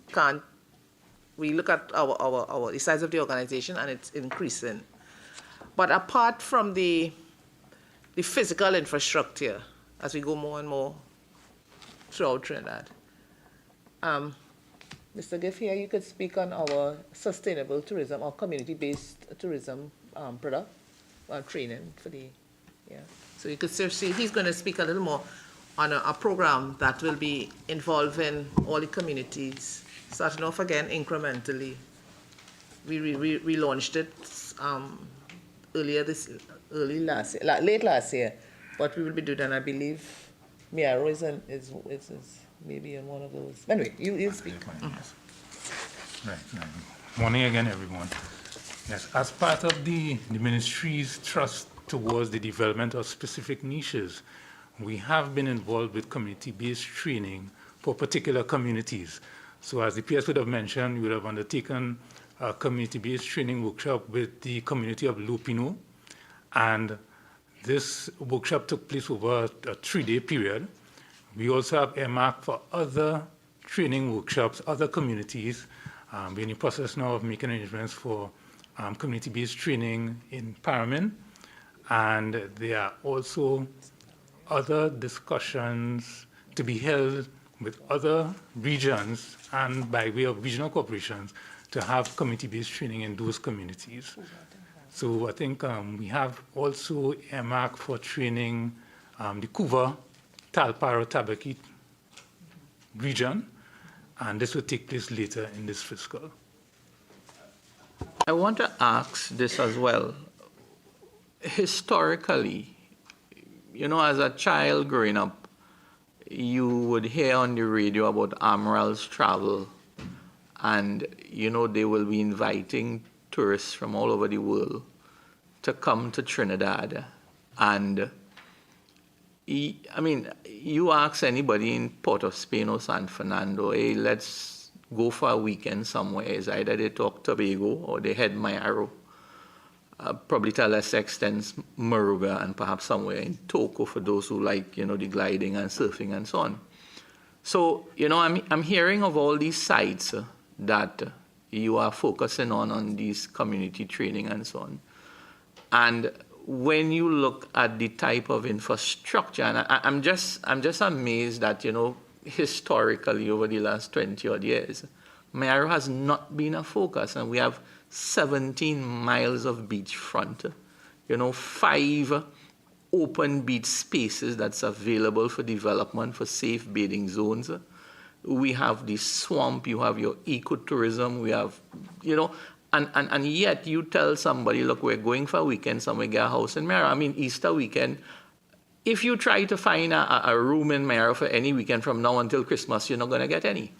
look at the size of the organization and it's increasing. But apart from the physical infrastructure, as we go more and more throughout Trinidad, Mr. Giff here, you could speak on our sustainable tourism or community-based tourism product training for the, yeah. So you could see he's going to speak a little more on a program that will be involving all the communities, starting off again incrementally. We launched it late last year, but we will be doing that. I believe Miaro is maybe in one of those. Anyway, you speak. Right. Morning again, everyone. Yes, as part of the ministry's thrust towards the development of specific niches, we have been involved with community-based training for particular communities. So as the PS would have mentioned, we would have undertaken a community-based training workshop with the community of Lupino, and this workshop took place over a 3-day period. We also have earmarked for other training workshops, other communities. We're in the process now of making arrangements for community-based training in Paramin, and there are also other discussions to be held with other regions and by way of regional corporations to have community-based training in those communities. So I think we have also earmarked for training the Couva, Talparo, Tabakit region, and this will take place later in this fiscal. I want to ask this as well. Historically, you know, as a child growing up, you would hear on the radio about Amiral's travel, and, you know, they will be inviting tourists from all over the world to come to Trinidad. And, I mean, you ask anybody in Port of Spain or San Fernando, hey, let's go for a weekend somewhere. It's either they talk Tobago or they head Mayaro. Probably to a lesser extent Moruga and perhaps somewhere in Toco for those who like, you know, the gliding and surfing and so on. So, you know, I'm hearing of all these sites that you are focusing on these community training and so on. And when you look at the type of infrastructure, and I'm just amazed that, you know, historically over the last 20 odd years, Mayaro has not been a focus, and we have 17 miles of beachfront, you know, 5 open beach spaces that's available for development for safe bathing zones. We have the swamp, you have your ecotourism, we have, you know, and yet you tell somebody, look, we're going for a weekend somewhere, get a house in Mayaro. I mean, Easter weekend, if you try to find a room in Mayaro for any weekend from now until Christmas, you're not going to get any.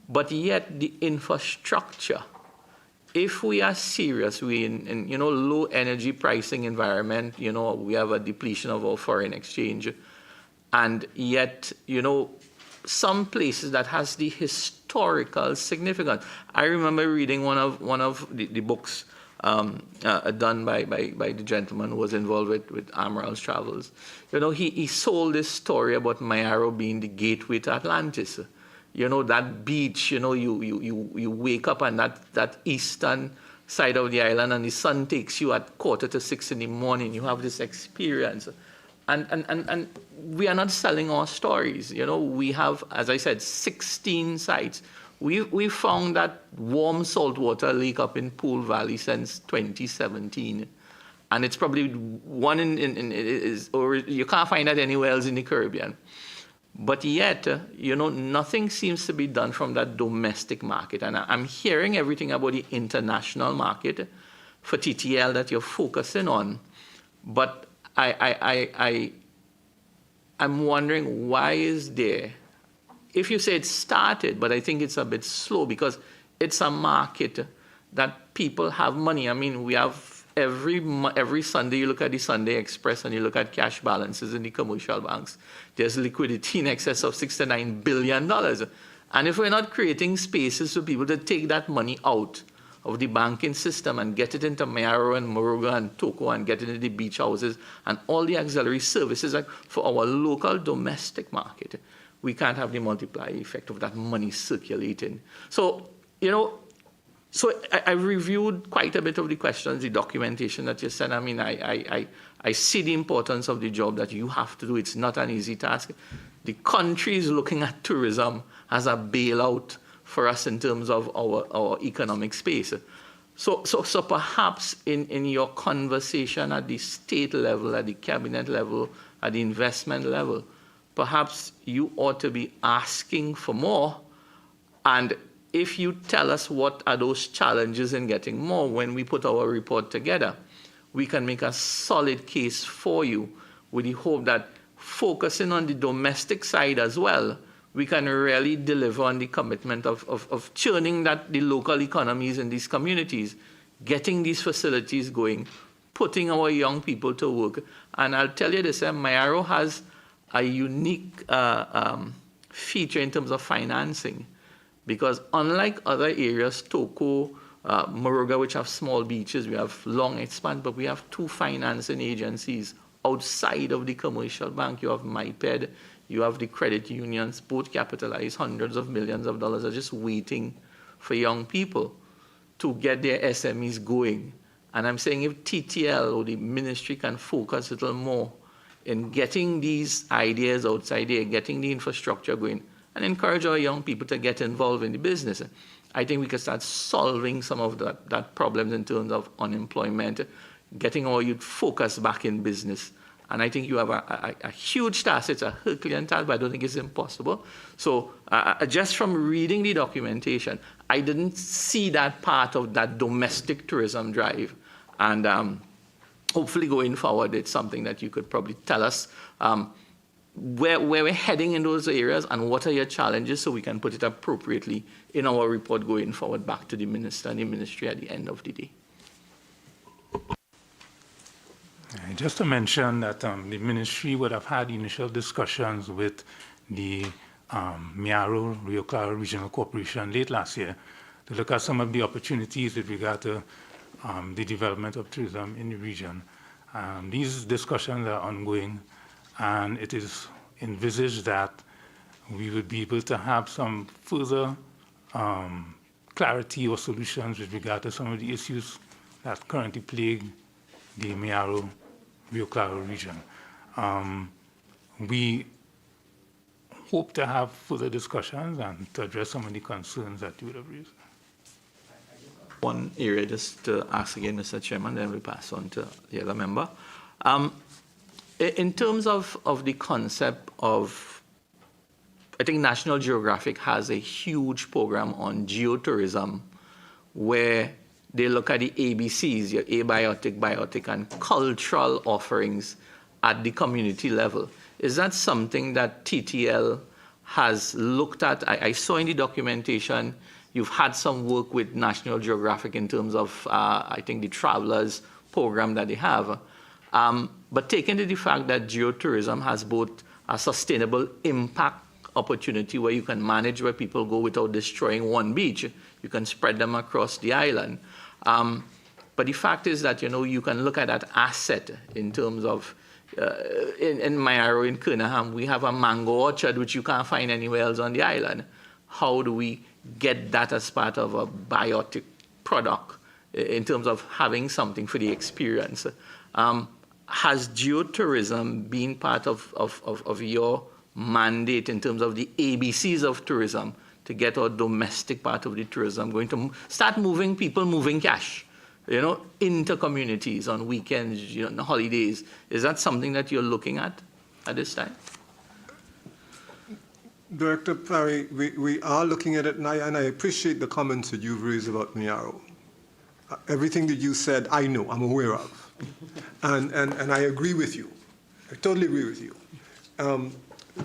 But yet the infrastructure, if we are serious, we in you know, low energy pricing environment, you know, we have a depletion of our foreign exchange, and yet, you know, some places that has the historical significance. I remember reading one of the books done by the gentleman who was involved with Amiral's travels. You know, he sold this story about Mayaro being the gateway to Atlantis. You know, that beach, you know, you wake up on that eastern side of the island and the sun takes you at 5:45 in the morning. You have this experience. And we are not selling our stories. You know, we have, as I said, 16 sites. We found that warm saltwater lake up in Pool Valley since 2017. And it's probably one or you can't find that anywhere else in the Caribbean. But yet, you know, nothing seems to be done from that domestic market. And I'm hearing everything about the international market for TTL that you're focusing on. But I'm wondering, why is there, if you say it started, but I think it's a bit slow because it's a market that people have money. I mean, we have every Sunday, you look at the Sunday Express and you look at cash balances in the commercial banks. There's liquidity in excess of $6 to $9 billion. And if we're not creating spaces for people to take that money out of the banking system and get it into Mayaro and Moruga and Toco and get it into the beach houses and all the auxiliary services for our local domestic market, we can't have the multiplier effect of that money circulating. So, you know, so I reviewed quite a bit of the questions, the documentation that you sent. I mean, I see the importance of the job that you have to do. It's not an easy task. the country is looking at tourism as a bailout for us in terms of our economic space. So perhaps in your conversation at the state level, at the cabinet level, at the investment level, perhaps you ought to be asking for more. And if you tell us what are those challenges in getting more, when we put our report together, we can make a solid case for you with the hope that focusing on the domestic side as well, we can really deliver on the commitment of churning the local economies in these communities, getting these facilities going, putting our young people to work. And I'll tell you this, Mayaro has a unique feature in terms of financing, because unlike other areas, Toko, Moruga, which have small beaches, we have long expand, but we have two financing agencies outside of the commercial bank. You have MyPed, you have the credit unions, both capitalize hundreds of millions of dollars, are just waiting for young people to get their SMEs going. And I'm saying if TTL or the ministry can focus a little more in getting these ideas outside there, getting the infrastructure going, and encourage our young people to get involved in the business, I think we can start solving some of that problems in terms of unemployment, getting our youth focused back in business. And I think you have a huge task. It's a Herculean task, but I don't think it's impossible. So just from reading the documentation, I didn't see that part of that domestic tourism drive. And hopefully going forward, it's something that you could probably tell us where we're heading in those areas and what are your challenges, so we can put it appropriately in our report going forward back to the minister and the ministry at the end of the day. Just to mention that the ministry would have had initial discussions with the Mayaro Rio Claro Regional Corporation late last year to look at some of the opportunities with regard to the development of tourism in the region. These discussions are ongoing, and it is envisaged that we would be able to have some further clarity or solutions with regard to some of the issues that currently plague the Mayaro Rio Claro region. We hope to have further discussions and to address some of the concerns that you would have raised. One area just to ask again, Mr. Chairman, then we pass on to the other member. In terms of the concept of, I think National Geographic has a huge program on geotourism where they look at the ABCs, your abiotic, biotic, and cultural offerings at the community level. Is that something that TTL has looked at? I saw in the documentation you've had some work with National Geographic in terms of, I think, the Travelers program that they have. But taking into the fact that geotourism has both a sustainable impact opportunity where you can manage where people go without destroying one beach, you can spread them across the island. But the fact is that, you can look at that asset in terms of, in Mayaro, in Kernaham, we have a mango orchard which you can't find anywhere else on the island. How do we get that as part of a biotic product in terms of having something for the experience? Has geotourism been part of your mandate in terms of the ABCs of tourism to get our domestic part of the tourism going to start moving people, moving cash, into communities on weekends, on holidays? Is that something that you're looking at this time? Director Parry, we are looking at it, and I appreciate the comments that you've raised about Mayaro. Everything that you said, I know, I'm aware of. And I agree with you. I totally agree with you.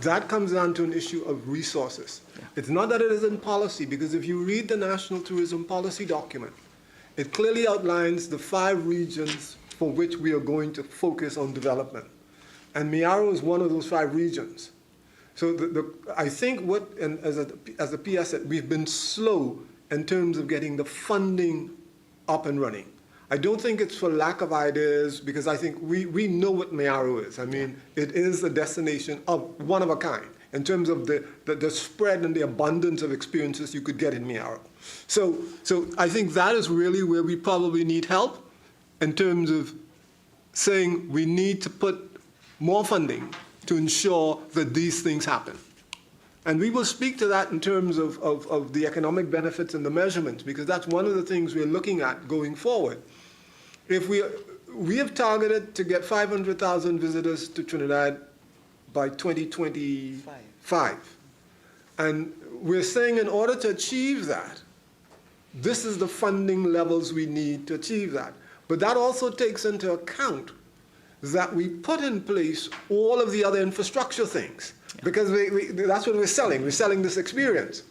That comes down to an issue of resources. Yeah. It's not that it isn't policy, because if you read the National Tourism Policy document, it clearly outlines the 5 regions for which we are going to focus on development. And Mayaro is one of those 5 regions. So I think as the PS said, we've been slow in terms of getting the funding up and running. I don't think it's for lack of ideas, because I think we know what Mayaro is. I mean, it is a destination of one of a kind in terms of the spread and the abundance of experiences you could get in Mayaro. So I think that is really where we probably need help in terms of saying we need to put more funding to ensure that these things happen. And we will speak to that in terms of the economic benefits and the measurements, because that's one of the things we're looking at going forward. If we have targeted to get 500,000 visitors to Trinidad by 2025. And we're saying in order to achieve that, this is the funding levels we need to achieve that. But that also takes into account that we put in place all of the other infrastructure things, because that's what we're selling. We're selling this experience,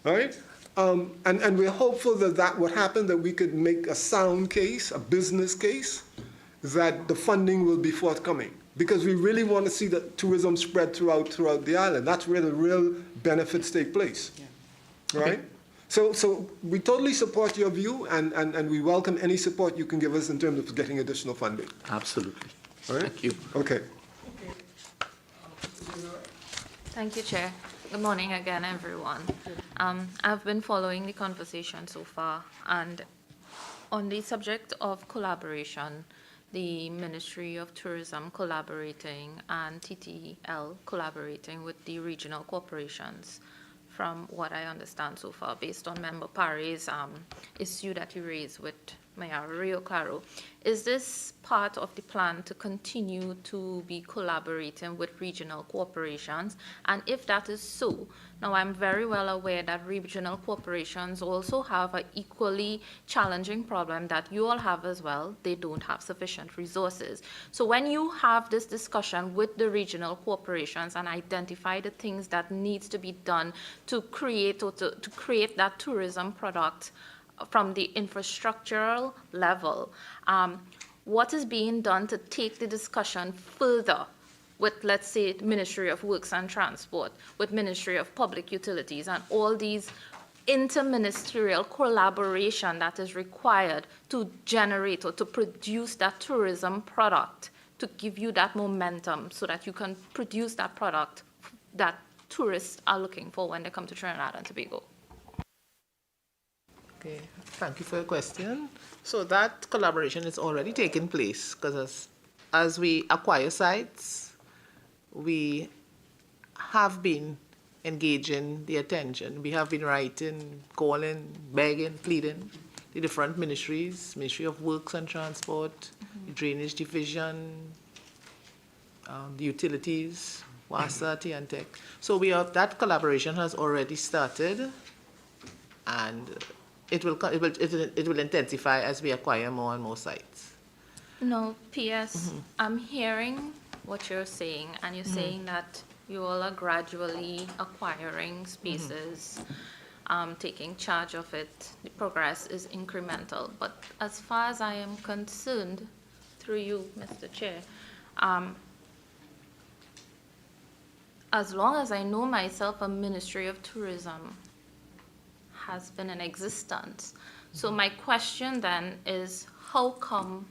right? And we're hopeful that that would happen, that we could make a sound case, a business case, that the funding will be forthcoming. Because we really want to see that tourism spread throughout the island. That's where the real benefits take place, right? So we totally support your view, and we welcome any support you can give us in terms of getting additional funding. Absolutely. All right? Thank you. Okay. Thank you, Chair. Good morning again, everyone. I've been following the conversation so far, and on the subject of collaboration, the Ministry of Tourism collaborating and TTL collaborating with the regional corporations, from what I understand so far, based on Member Parry's issue that he raised with Mayor Rio Claro. Is this part of the plan to continue to be collaborating with regional corporations? And if that is so, now I'm very well aware that regional corporations also have an equally challenging problem that you all have as well. They don't have sufficient resources. So when you have this discussion with the regional corporations and identify the things that needs to be done to create or to create that tourism product from the infrastructural level, what is being done to take the discussion further with, let's say, Ministry of Works and Transport, with Ministry of Public Utilities, and all these interministerial collaboration that is required to generate or to produce that tourism product, to give you that momentum so that you can produce that product that tourists are looking for when they come to Trinidad and Tobago? Okay, thank you for your question. So that collaboration is already taking place, because as we acquire sites, we have been engaging the attention. We have been writing, calling, begging, pleading the different ministries, Ministry of Works and Transport, the Drainage Division, the utilities, WASA, TNTEC. So that collaboration has already started, and it will intensify as we acquire more and more sites. No, P.S. I'm hearing what you're saying, and you're saying that you all are gradually acquiring spaces, taking charge of it. The progress is incremental. But as far as I am concerned, through you, Mr. Chair, as long as I know myself, a Ministry of Tourism has been in existence. So my question then is, how come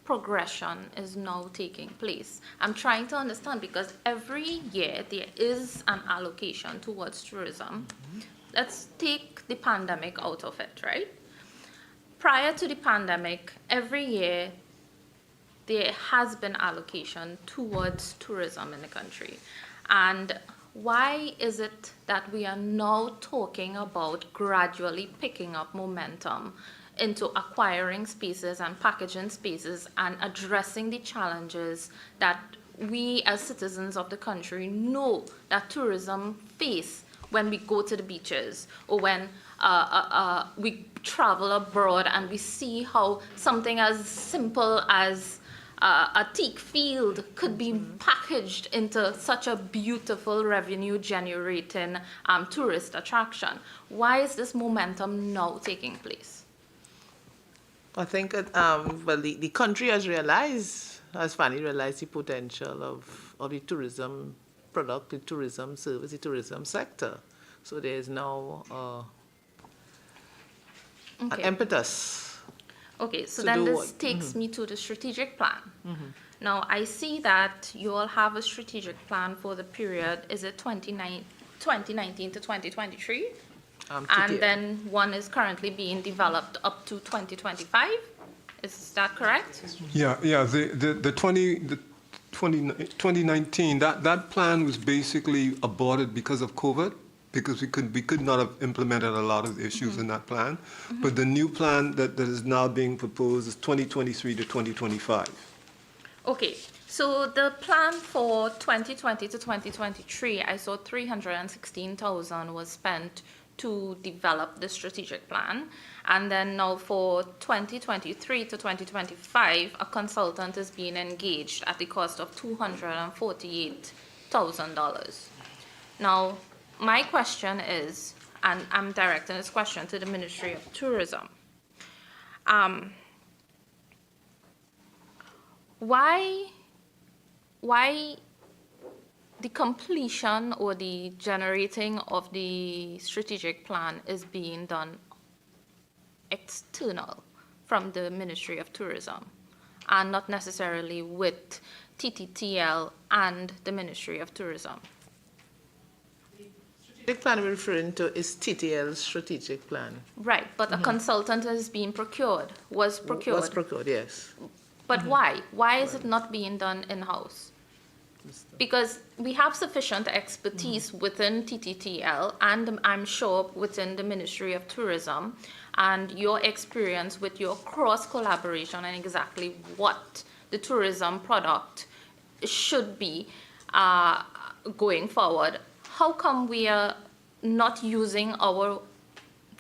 progression is now taking place? I'm trying to understand, because every year there is an allocation towards tourism. Let's take the pandemic out of it, right? Prior to the pandemic, every year there has been allocation towards tourism in the country. And why is it that we are now talking about gradually picking up momentum into acquiring spaces and packaging spaces and addressing the challenges that we as citizens of the country know that tourism face when we go to the beaches, or when we travel abroad and we see how something as simple as a teak field could be packaged into such a beautiful revenue-generating tourist attraction? Why is this momentum now taking place? I think the country has finally realized the potential of the tourism product, the tourism service, the tourism sector. So there is now an impetus. Okay, so then this takes me to the strategic plan. Now, I see that you all have a strategic plan for the period, is it 2019 to 2023? And then one is currently being developed up to 2025? Is that correct? Yeah. The 2019, that plan was basically aborted because of COVID, because we could not have implemented a lot of the issues in that plan. But the new plan that is now being proposed is 2023 to 2025. Okay, so the plan for 2020 to 2023, I saw 316,000 was spent to develop the strategic plan. And then now for 2023 to 2025, a consultant is being engaged at the cost of $248,000. Now, my question is, and I'm directing this question to the Ministry of Tourism, why the completion or the generating of the strategic plan is being done external from the Ministry of Tourism and not necessarily with TTTL and the Ministry of Tourism? The plan we're referring to is TTL's strategic plan. Right, but a consultant is being procured, was procured. Was procured, yes. But why? Why is it not being done in-house? Because we have sufficient expertise within TTTL and I'm sure within the Ministry of Tourism, and your experience with your cross-collaboration and exactly what the tourism product should be going forward. How come we are not using our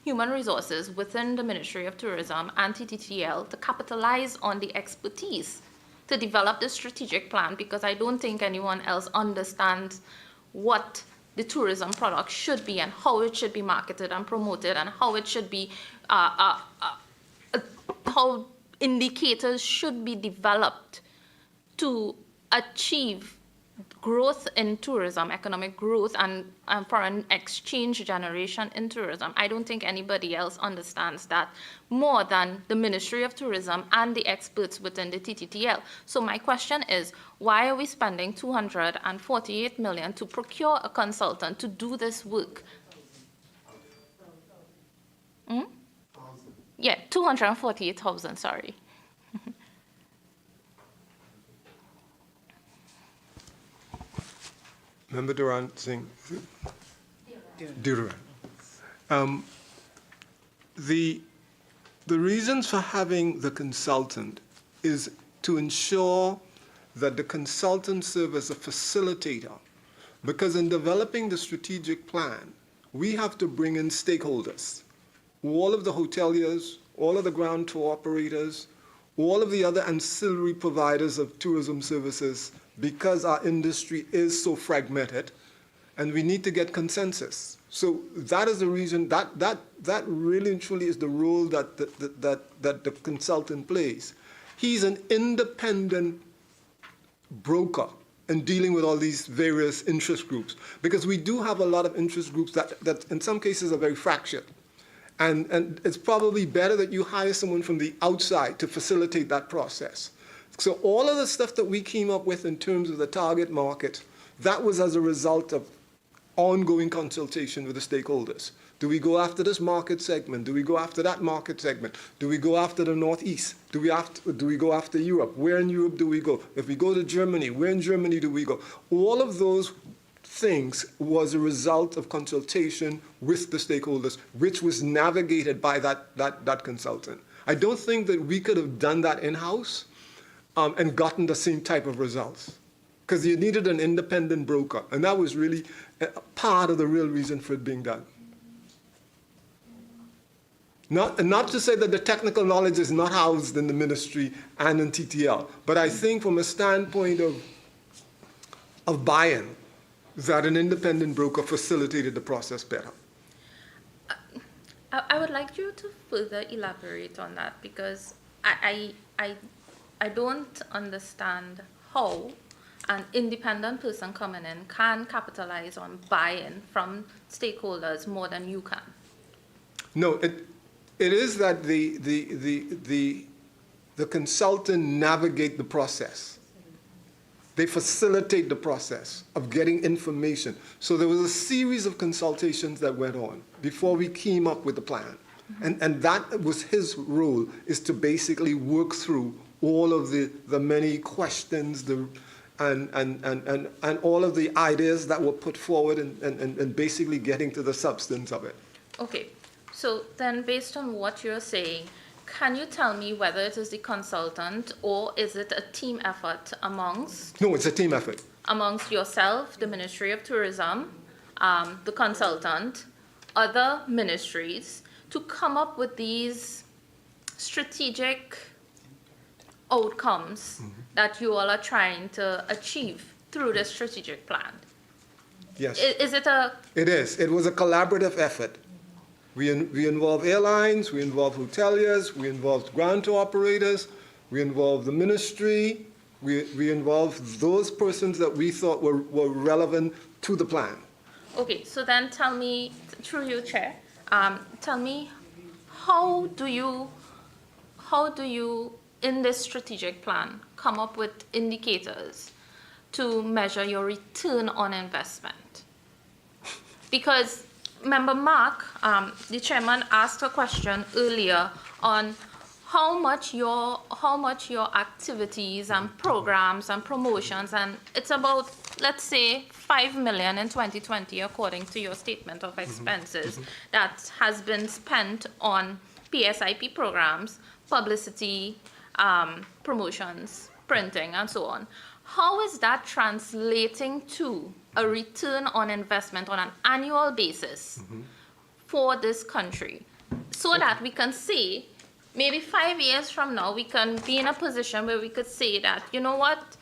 human resources within the Ministry of Tourism and TTTL to capitalize on the expertise to develop the strategic plan? Because I don't think anyone else understands what the tourism product should be and how it should be marketed and promoted and how it should be, how indicators should be developed to achieve growth in tourism, economic growth, and foreign exchange generation in tourism. I don't think anybody else understands that more than the Ministry of Tourism and the experts within the TTTL. So my question is, why are we spending $248 million to procure a consultant to do this work? Yeah, 248,000, sorry. Member Durant Singh? Durant. The reasons for having the consultant is to ensure that the consultant serves as a facilitator, because in developing the strategic plan, we have to bring in stakeholders, all of the hoteliers, all of the ground tour operators, all of the other ancillary providers of tourism services, because our industry is so fragmented, and we need to get consensus. So that is the reason, that really and truly is the role that the consultant plays. He's an independent broker in dealing with all these various interest groups, because we do have a lot of interest groups that in some cases are very fractured. And it's probably better that you hire someone from the outside to facilitate that process. So all of the stuff that we came up with in terms of the target market, that was as a result of ongoing consultation with the stakeholders. Do we go after this market segment? Do we go after that market segment? Do we go after the Northeast? Do we go after Europe? Where in Europe do we go? If we go to Germany, where in Germany do we go? All of those things was a result of consultation with the stakeholders, which was navigated by that consultant. I don't think that we could have done that in-house and gotten the same type of results, because you needed an independent broker, and that was really part of the real reason for it being done. Not to say that the technical knowledge is not housed in the ministry and in TTL, but I think from a standpoint of buy-in, that an independent broker facilitated the process better. I would like you to further elaborate on that, because I don't understand how an independent person coming in can capitalize on buy-in from stakeholders more than you can. No, it is that the consultant navigate the process. They facilitate the process of getting information. So there was a series of consultations that went on before we came up with the plan. And that was his role, is to basically work through all of the many questions and all of the ideas that were put forward and basically getting to the substance of it. Okay, so then based on what you're saying, can you tell me whether it is the consultant or is it a team effort amongst No, it's a team effort. yourself, the Ministry of Tourism, the consultant, other ministries, to come up with these strategic outcomes that you all are trying to achieve through the strategic plan? Yes. Is it a... It is. It was a collaborative effort. We involved airlines, we involved hoteliers, we involved grant operators, we involved the ministry, we involved those persons that we thought were relevant to the plan. Okay, so then tell me, through you, Chair, tell me, how do you, in this strategic plan, come up with indicators to measure your return on investment? Because remember, Mark, the chairman, asked a question earlier on how much your activities and programs and promotions, and it's about, let's say, 5 million in 2020, according to your statement of expenses, that has been spent on PSIP programs, publicity, promotions, printing, and so on. How is that translating to a return on investment on an annual basis for this country, so that we can say, maybe 5 years from now, we can be in a position where we could say that, you know what,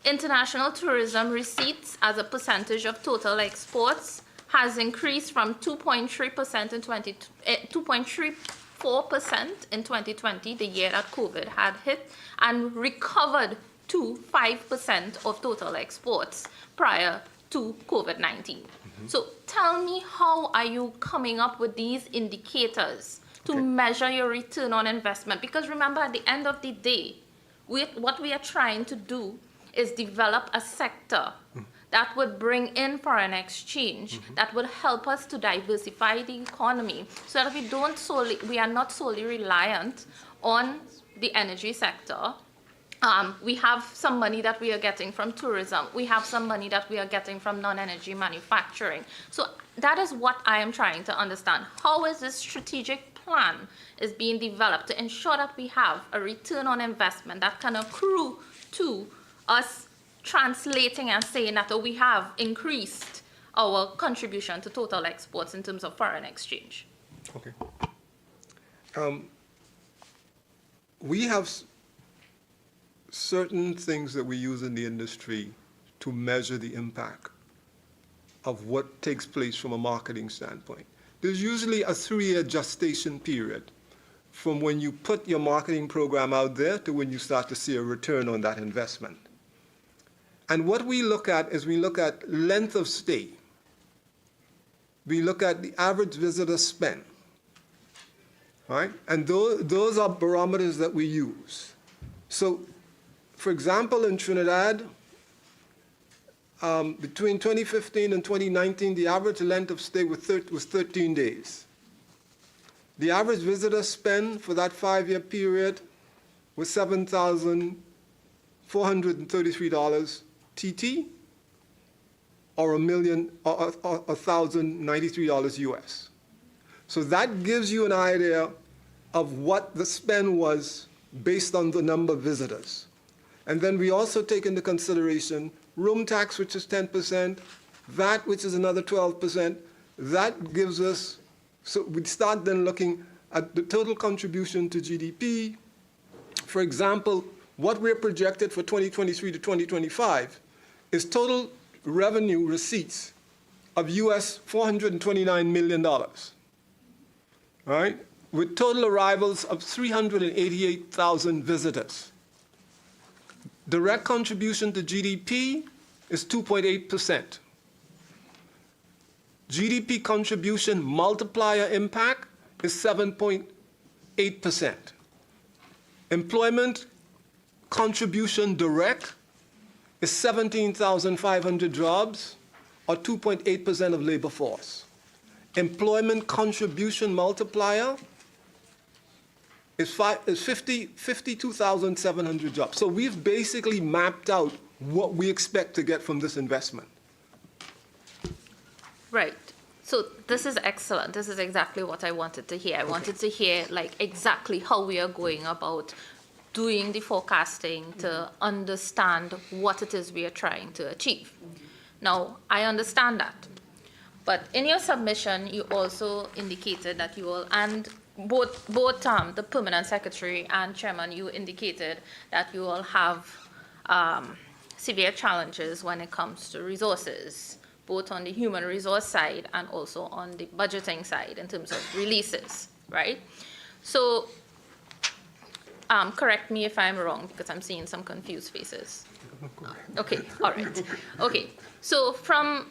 international tourism receipts as a percentage of total exports has increased from 2.3% in 2.34% in 2020, the year that COVID had hit, and recovered to 5% of total exports prior to COVID-19. So tell me, how are you coming up with these indicators to measure your return on investment? Because remember, at the end of the day, what we are trying to do is develop a sector that would bring in foreign exchange, that would help us to diversify the economy, so that we are not solely reliant on the energy sector. We have some money that we are getting from tourism. We have some money that we are getting from non-energy manufacturing. So that is what I am trying to understand. How is this strategic plan is being developed to ensure that we have a return on investment that can accrue to us, translating and saying that we have increased our contribution to total exports in terms of foreign exchange? Okay. We have certain things that we use in the industry to measure the impact of what takes place from a marketing standpoint. There's usually a 3-year gestation period from when you put your marketing program out there to when you start to see a return on that investment. And what we look at is we look at length of stay. We look at the average visitor spend, right? And those are barometers that we use. So, for example, in Trinidad, between 2015 and 2019, the average length of stay was 13 days. The average visitor spend for that 5-year period was $7,433 TT, or $1,093 US. So that gives you an idea of what the spend was based on the number of visitors. And then we also take into consideration room tax, which is 10%, VAT, which is another 12%. That gives us, so we start then looking at the total contribution to GDP. For example, what we're projected for 2023 to 2025 is total revenue receipts of US $429 million, right? With total arrivals of 388,000 visitors. Direct contribution to GDP is 2.8%. GDP contribution multiplier impact is 7.8%. Employment contribution direct is 17,500 jobs, or 2.8% of labor force. Employment contribution multiplier is 52,700 jobs. So we've basically mapped out what we expect to get from this investment. Right. So this is excellent. This is exactly what I wanted to hear. I wanted to hear like exactly how we are going about doing the forecasting to understand what it is we are trying to achieve. Now, I understand that. But in your submission, you also indicated that you will, and both the permanent secretary and chairman, you indicated that you will have severe challenges when it comes to resources, both on the human resource side and also on the budgeting side in terms of releases, right? So correct me if I'm wrong, because I'm seeing some confused faces. Okay, all right. Okay, so from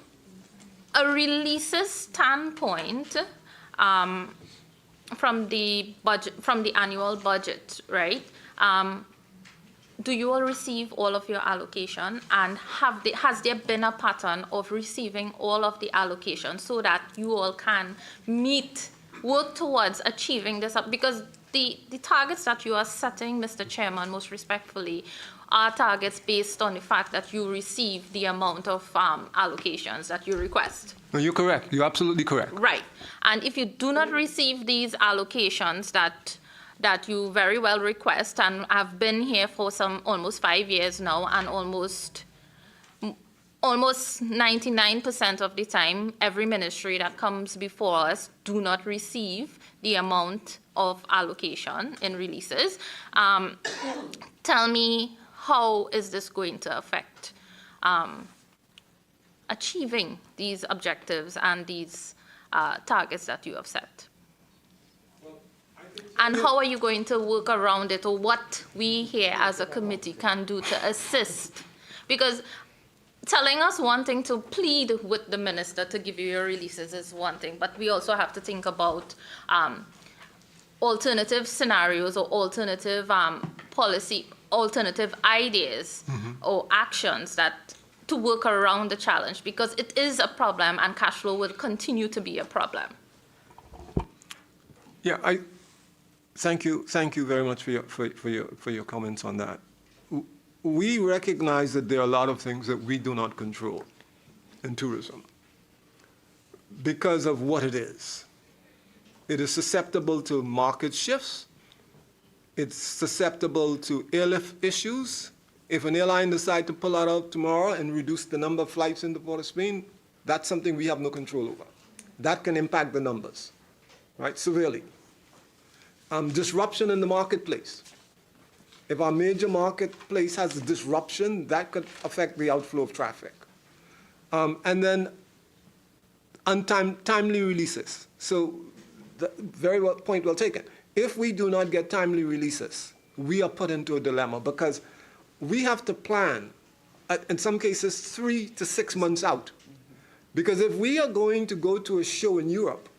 a releases standpoint, from the budget, from the annual budget, right? Do you all receive all of your allocation, and has there been a pattern of receiving all of the allocation so that you all can work towards achieving this? Because the targets that you are setting, Mr. Chairman, most respectfully, are targets based on the fact that you receive the amount of allocations that you request. No, you're correct. You're absolutely correct. Right. And if you do not receive these allocations that you very well request, and have been here for almost 5 years now, and almost 99% of the time, every ministry that comes before us do not receive the amount of allocation in releases. Tell me, how is this going to affect achieving these objectives and these targets that you have set? And how are you going to work around it, or what we here as a committee can do to assist? Because telling us one thing, to plead with the minister to give you your releases is one thing, but we also have to think about alternative scenarios or alternative alternative ideas or actions to work around the challenge, because it is a problem and cash flow will continue to be a problem. Yeah, thank you very much for your comments on that. We recognize that there are a lot of things that we do not control in tourism because of what it is. It is susceptible to market shifts. It's susceptible to airlift issues. If an airline decides to pull out tomorrow and reduce the number of flights into Port of Spain, that's something we have no control over. That can impact the numbers, right, severely. Disruption in the marketplace. If our major marketplace has a disruption, that could affect the outflow of traffic. And then timely releases. So point well taken. If we do not get timely releases, we are put into a dilemma, because we have to plan, in some cases, 3 to 6 months out. Because if we are going to go to a show in Europe,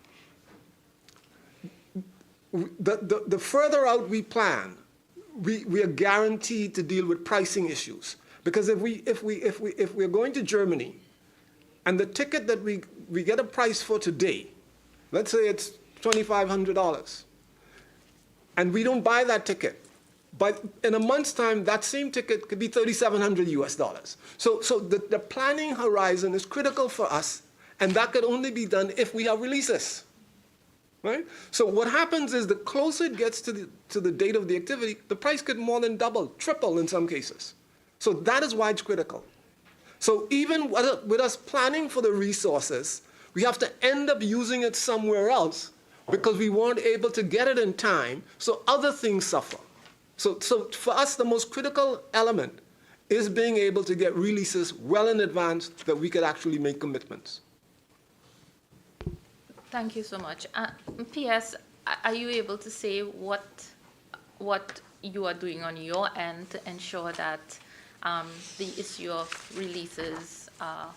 the further out we plan, we are guaranteed to deal with pricing issues. Because if we're going to Germany, and the ticket that we get a price for today, let's say it's $2,500, and we don't buy that ticket, but in a month's time, that same ticket could be $3,700 US. So the planning horizon is critical for us, and that could only be done if we have releases. Right? So what happens is, the closer it gets to the date of the activity, the price could more than double, triple in some cases. So that is why it's critical. So even with us planning for the resources, we have to end up using it somewhere else because we weren't able to get it in time, so other things suffer. So for us, the most critical element is being able to get releases well in advance that we could actually make commitments. Thank you so much. P.S., are you able to say what you are doing on your end to ensure that the issue of releases are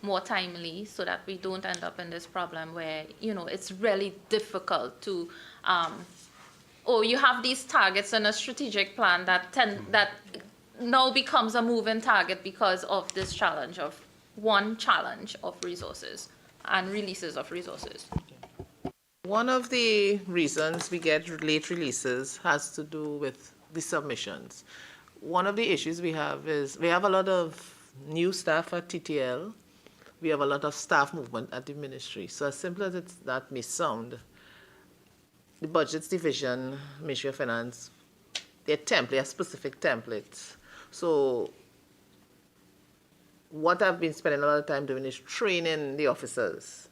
more timely, so that we don't end up in this problem where, it's really difficult to, or you have these targets and a strategic plan that now becomes a moving target because of this challenge of resources and releases of resources. One of the reasons we get late releases has to do with the submissions. One of the issues we have is we have a lot of new staff at TTL. We have a lot of staff movement at the ministry. So as simple as that may sound, the Budgets Division, Ministry of Finance, they're specific templates. So what I've been spending a lot of time doing is training the officers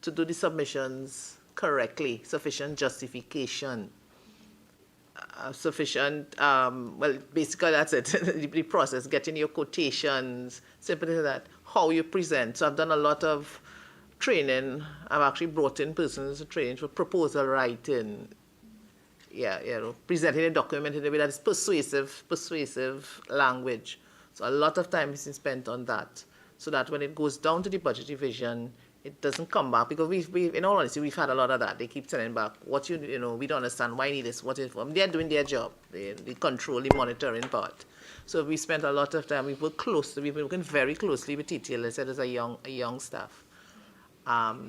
to do the submissions correctly, sufficient justification, well, basically that's it, the process, getting your quotations, simply that, how you present. So I've done a lot of training. I've actually brought in persons to train for proposal writing, presenting a document in a way that is persuasive language. So a lot of time is spent on that, so that when it goes down to the budget division, it doesn't come back, because we've in all honesty, we've had a lot of that. They keep telling back, what we don't understand, why you need this, what is for. They're doing their job, the control, the monitoring part. So we spent a lot of time, we've been working very closely with TTL, as I said, as a young staff.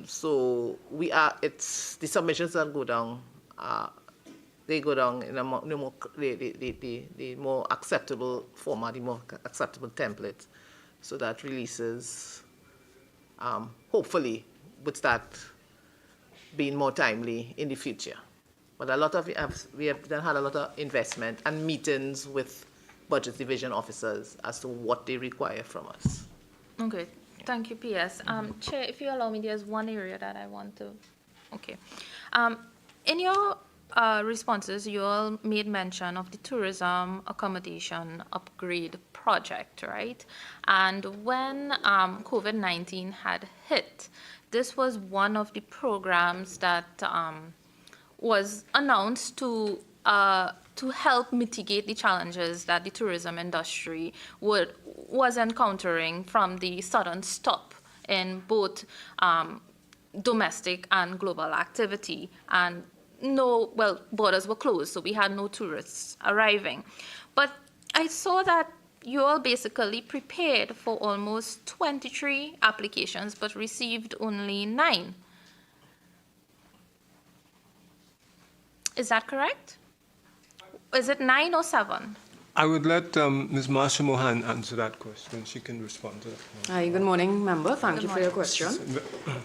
So the submissions that go down, they go down in a the more acceptable format, the more acceptable template, so that releases hopefully would start being more timely in the future. But we have then had a lot of investment and meetings with budget division officers as to what they require from us. Okay, thank you, PS. Chair, if you allow me, there's one area that I want to, okay. In your responses, you all made mention of the tourism accommodation upgrade project, right? And when COVID-19 had hit, this was one of the programs that was announced to help mitigate the challenges that the tourism industry was encountering from the sudden stop in both domestic and global activity. And borders were closed, so we had no tourists arriving. But I saw that you all basically prepared for almost 23 applications, but received only 9. Is that correct? Is it 9 or 7? I would let Ms. Marsha Mohan answer that question. She can respond to that. Hi, good morning, member. Thank you for your question.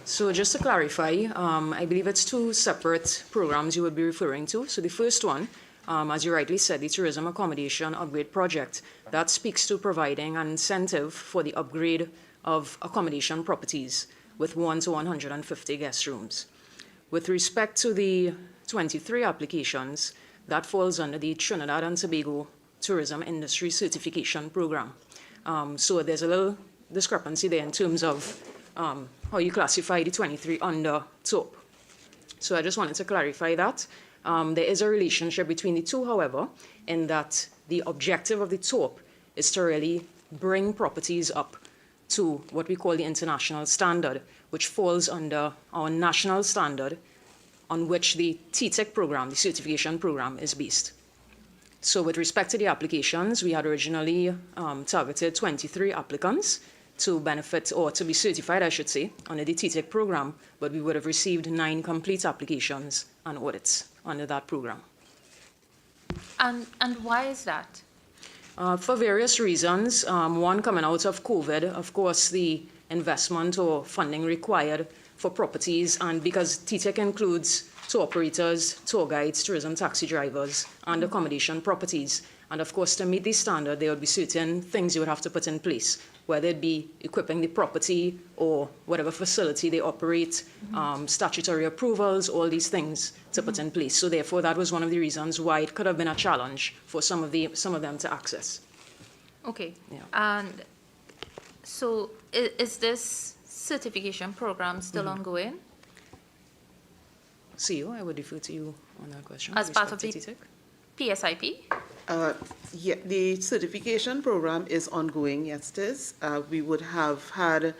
So just to clarify, I believe it's 2 separate programs you would be referring to. So the first one, as you rightly said, the Tourism Accommodation Upgrade Project, that speaks to providing an incentive for the upgrade of accommodation properties with 1 to 150 guest rooms. With respect to the 23 applications, that falls under the Trinidad and Tobago Tourism Industry Certification Program. So there's a little discrepancy there in terms of how you classify the 23 under TOP. So I just wanted to clarify that. There is a relationship between the two, however, in that the objective of the TOP is to really bring properties up to what we call the international standard, which falls under our national standard on which the TTEC program, the certification program, is based. So with respect to the applications, we had originally targeted 23 applicants to benefit, or to be certified, I should say, under the TTEC program, but we would have received 9 complete applications and audits under that program. And why is that? For various reasons. One, coming out of COVID, of course, the investment or funding required for properties, and because TTEC includes tour operators, tour guides, tourism taxi drivers, and accommodation properties. And of course, to meet this standard, there would be certain things you would have to put in place, whether it be equipping the property or whatever facility they operate, statutory approvals, all these things to put in place. So therefore, that was one of the reasons why it could have been a challenge for some of them to access. Okay. Yeah. And so is this certification program still ongoing? CEO, I would defer to you on that question. As part of the TTEC. PSIP? Yeah, the certification program is ongoing, yes it is. We would have had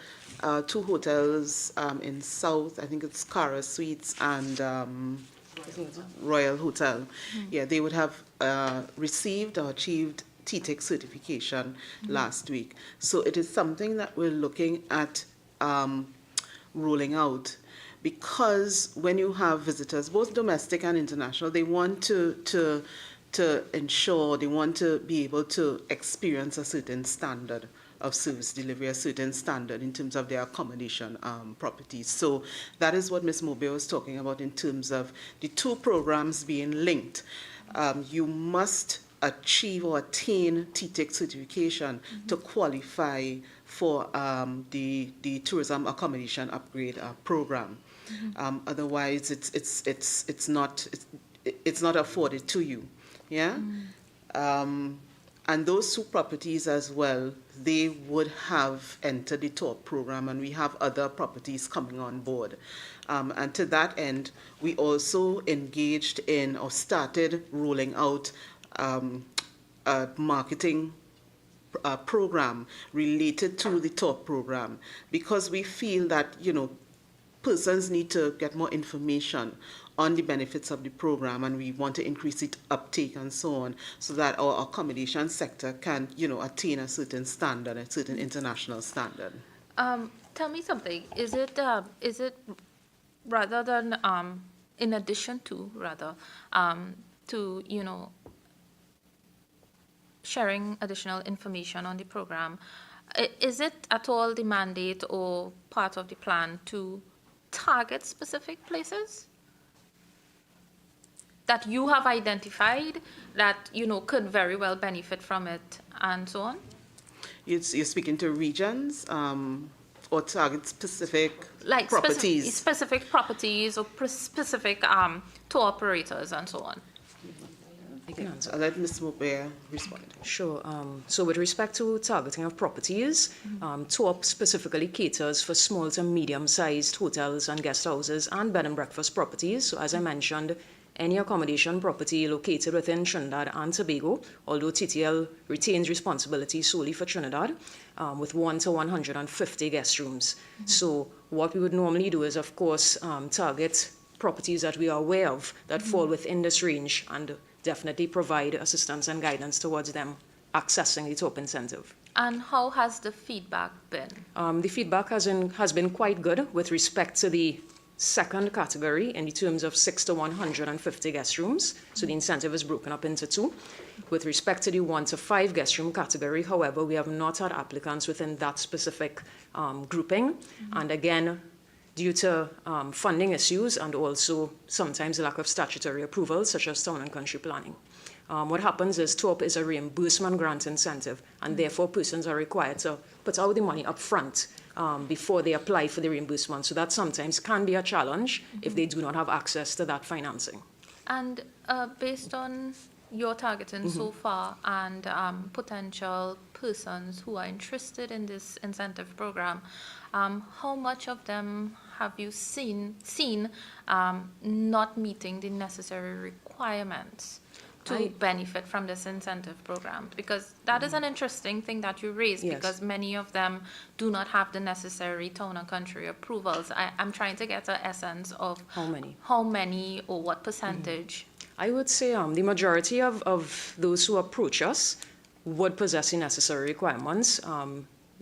2 hotels in South, I think it's Cara Suites and Royal Hotel. Yeah, they would have received or achieved TTEC certification last week. So it is something that we're looking at rolling out. because when you have visitors, both domestic and international, they want to ensure, they want to be able to experience a certain standard of service delivery, a certain standard in terms of their accommodation properties. So that is what Ms. Mobe was talking about in terms of the two programs being linked. You must achieve or attain TTIC certification to qualify for the tourism accommodation upgrade program. Otherwise, it's not afforded to you. Yeah. And those two properties as well, they would have entered the top program, and we have other properties coming on board. And to that end, we also engaged in or started rolling out a marketing program related to the top program, because we feel that, you know, persons need to get more information on the benefits of the program, and we want to increase its uptake and so on, so that our accommodation sector can, you know, attain a certain standard, a certain international standard. Tell me something. Is it rather than in addition to to, you know, sharing additional information on the program, is it at all the mandate or part of the plan to target specific places that you have identified that, you know, could very well benefit from it and so on? You're speaking to regions or target specific like properties? Specific properties or specific tour operators and so on. I can answer. I'll let Ms. Mobe respond. Sure. So with respect to targeting of properties, TOP specifically caters for small to medium-sized hotels and guest houses and bed and breakfast properties. So as I mentioned, any accommodation property located within Trinidad and Tobago, although TTL retains responsibility solely for Trinidad, with 1 to 150 guest rooms. So what we would normally do is, of course, target properties that we are aware of that fall within this range, and definitely provide assistance and guidance towards them accessing the top incentive. And how has the feedback been? The feedback has been quite good with respect to the second category in the terms of 6 to 150 guest rooms. So the incentive is broken up into two. With respect to the 1 to 5 guest room category, however, we have not had applicants within that specific grouping. And again, due to funding issues and also sometimes lack of statutory approval, such as town and country planning. What happens is TOP is a reimbursement grant incentive, and therefore persons are required to put out the money up front before they apply for the reimbursement. So that sometimes can be a challenge if they do not have access to that financing. And based on your targeting so far and potential persons who are interested in this incentive program, how much of them have you seen not meeting the necessary requirements to benefit from this incentive program? Because that is an interesting thing that you raised, because many of them do not have the necessary town and country approvals. I'm trying to get an essence of how many or what percentage. I would say the majority of those who approach us would possess the necessary requirements,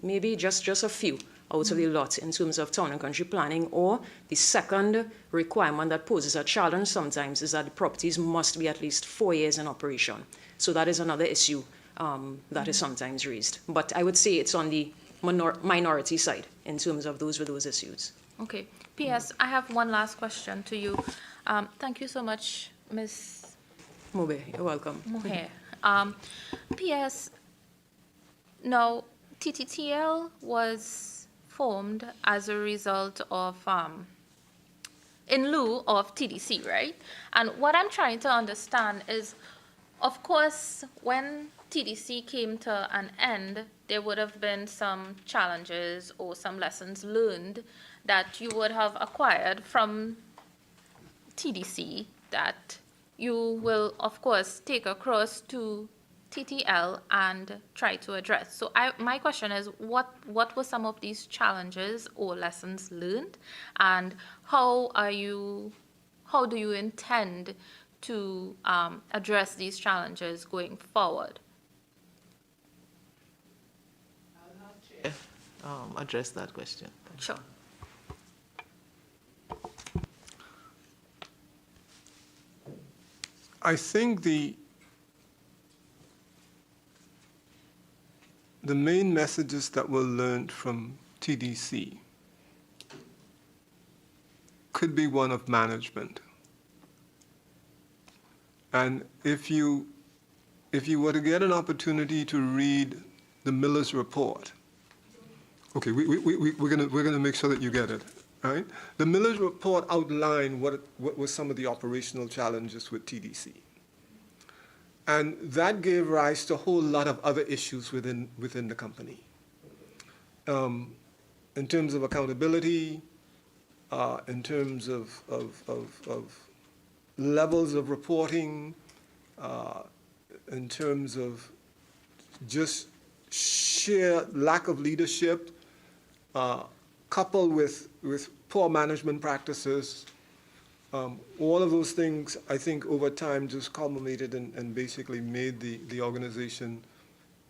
maybe just a few out of the lot in terms of town and country planning. Or the second requirement that poses a challenge sometimes is that the properties must be at least 4 years in operation. So that is another issue that is sometimes raised. But I would say it's on the minority side in terms of those with those issues. Okay. P.S. I have one last question to you. Thank you so much, Ms. Mobe. You're welcome. Moher. P.S. Now, TTTL was formed as a result of, in lieu of TDC, right? And what I'm trying to understand is, of course, when TDC came to an end, there would have been some challenges or some lessons learned that you would have acquired from TDC that you will, of course, take across to TTL and try to address. So my question is, what were some of these challenges or lessons learned, and how do you intend to address these challenges going forward? I'll address that question. Sure. I think the main messages that were learned from TDC could be one of management. And if you were to get an opportunity to read the Miller's report, okay, we're gonna make sure that you get it, right? The Miller's report outlined what were some of the operational challenges with TDC. And that gave rise to a whole lot of other issues within the company. In terms of accountability, in terms of levels of reporting, in terms of just sheer lack of leadership, coupled with poor management practices. All of those things, I think, over time just culminated and basically made the organization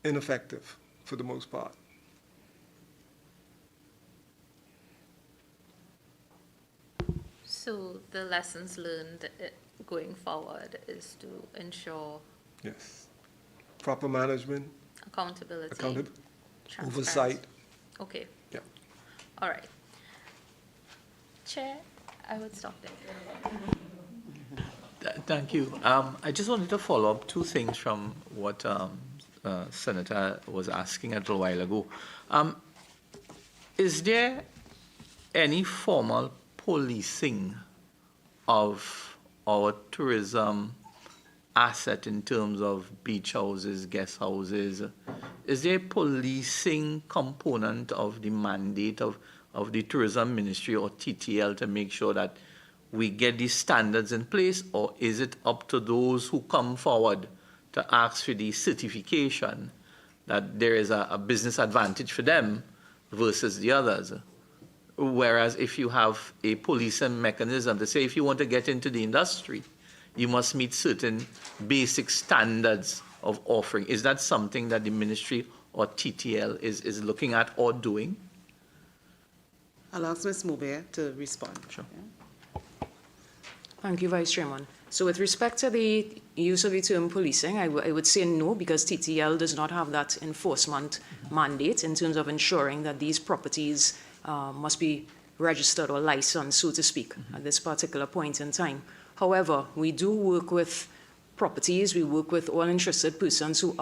ineffective for the most part. So the lessons learned going forward is to ensure Yes. Proper management, accountability, oversight. Okay. Yeah. All right. Chair, I would stop there. Thank you. I just wanted to follow up two things from what Senator was asking a little while ago. Is there any formal policing of our tourism asset in terms of beach houses, guest houses? Is there a policing component of the mandate of the Tourism Ministry or TTL to make sure that we get these standards in place, or is it up to those who come forward to ask for the certification that there is a business advantage for them versus the others? Whereas if you have a policing mechanism to say if you want to get into the industry, you must meet certain basic standards of offering. Is that something that the ministry or TTL is looking at or doing? I'll ask Ms. Moubert to respond. Sure. Yeah. Thank you, Vice Chairman. So with respect to the use of the term policing, I would say no, because TTL does not have that enforcement mandate in terms of ensuring that these properties must be registered or licensed, so to speak, at this particular point in time. However, we do work with properties, we work with all interested persons who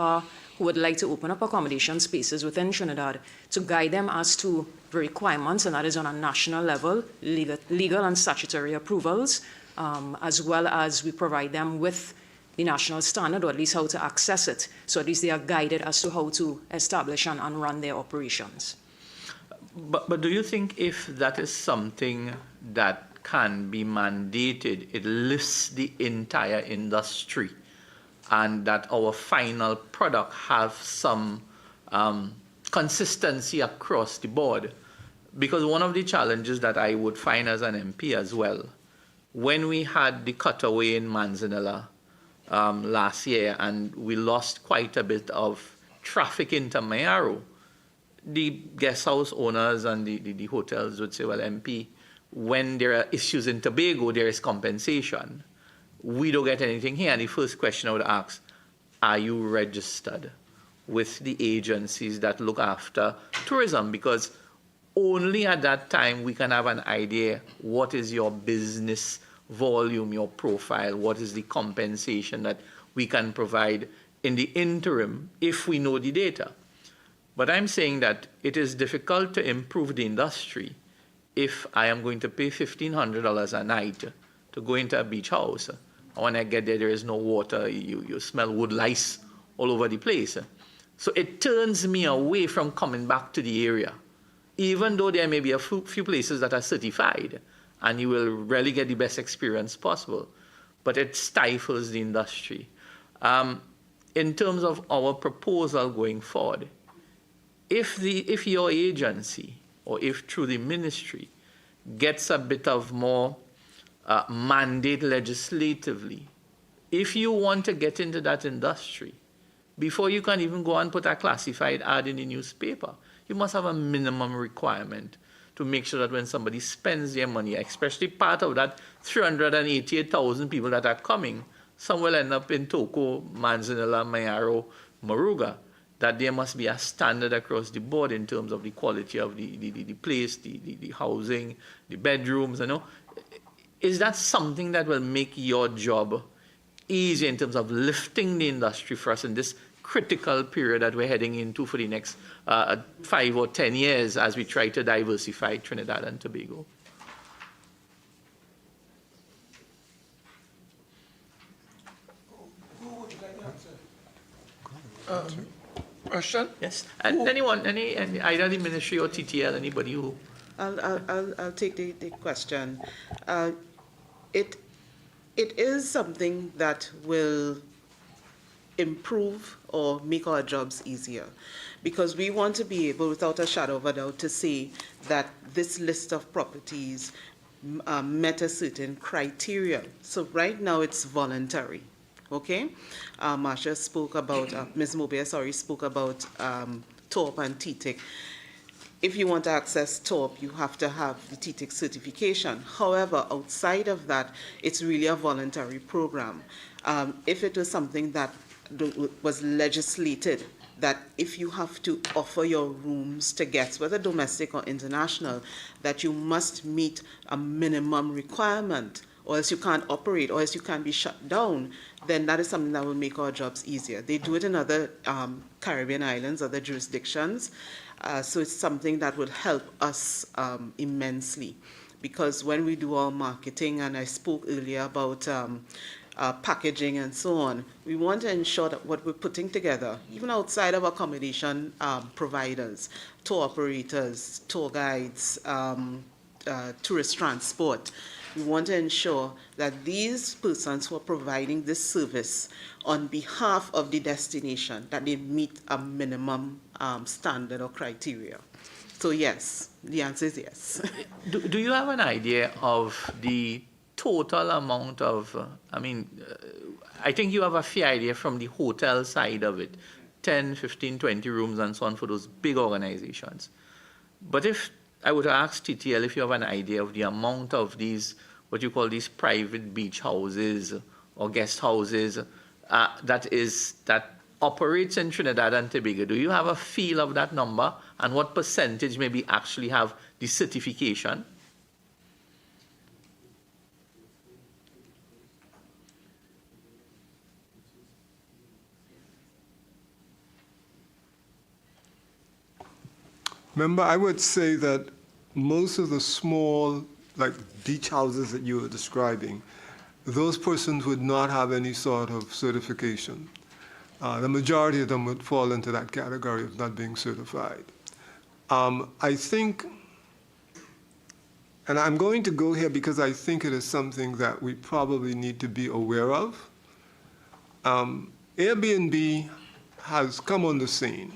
would like to open up accommodation spaces within Trinidad to guide them as to the requirements, and that is on a national level, legal and statutory approvals, as well as we provide them with the national standard, or at least how to access it, so at least they are guided as to how to establish and run their operations. But do you think if that is something that can be mandated, it lifts the entire industry, and that our final product have some consistency across the board? Because one of the challenges that I would find as an MP as well, when we had the cutaway in Manzanilla last year and we lost quite a bit of traffic into Mayaro, the guest house owners and the hotels would say, well, MP, when there are issues in Tobago, there is compensation. We don't get anything here. And the first question I would ask, are you registered with the agencies that look after tourism? Because only at that time we can have an idea what is your business volume, your profile, what is the compensation that we can provide in the interim if we know the data. But I'm saying that it is difficult to improve the industry if I am going to pay $1,500 a night to go into a beach house. And when I get there, there is no water. You smell wood lice all over the place. So it turns me away from coming back to the area, even though there may be a few places that are certified and you will really get the best experience possible. But it stifles the industry. In terms of our proposal going forward, if your agency, or if through the ministry, gets a bit of more mandate legislatively, if you want to get into that industry, before you can even go and put a classified ad in the newspaper, you must have a minimum requirement to make sure that when somebody spends their money, especially part of that 388,000 people that are coming, some will end up in Toko, Manzanilla, Mayaro, Moruga, that there must be a standard across the board in terms of the quality of the place, the housing, the bedrooms, you know. Is that something that will make your job easier in terms of lifting the industry for us in this critical period that we're heading into for the next 5 or 10 years as we try to diversify Trinidad and Tobago? Question? Yes. And anyone, either the ministry or TTL, anybody who? I'll take the question. It is something that will improve or make our jobs easier, because we want to be able, without a shadow of a doubt, to say that this list of properties met a certain criteria. So right now it's voluntary. Okay, Marsha spoke about, Ms. Mobia, sorry, spoke about TORP and TTIC. If you want to access TORP, you have to have the TTIC certification. However, outside of that, it's really a voluntary program. If it was something that was legislated, that if you have to offer your rooms to guests, whether domestic or international, that you must meet a minimum requirement, or else you can't operate, or else you can't be shut down, then that is something that will make our jobs easier. They do it in other Caribbean islands, other jurisdictions, so it's something that would help us immensely. Because when we do our marketing, and I spoke earlier about packaging and so on, we want to ensure that what we're putting together, even outside of accommodation providers, tour operators, tour guides, tourist transport, we want to ensure that these persons who are providing this service on behalf of the destination, that they meet a minimum standard or criteria. So yes, the answer is yes. Do you have an idea of the total amount of, I think you have a fair idea from the hotel side of it, 10, 15, 20 rooms and so on for those big organizations. But if I would ask TTL if you have an idea of the amount of these, what you call these private beach houses or guest houses that operates in Trinidad and Tobago. Do you have a feel of that number, and what percentage maybe actually have the certification? Remember, I would say that most of the small, like beach houses that you were describing, those persons would not have any sort of certification. The majority of them would fall into that category of not being certified. I think, and I'm going to go here because I think it is something that we probably need to be aware of. Airbnb has come on the scene.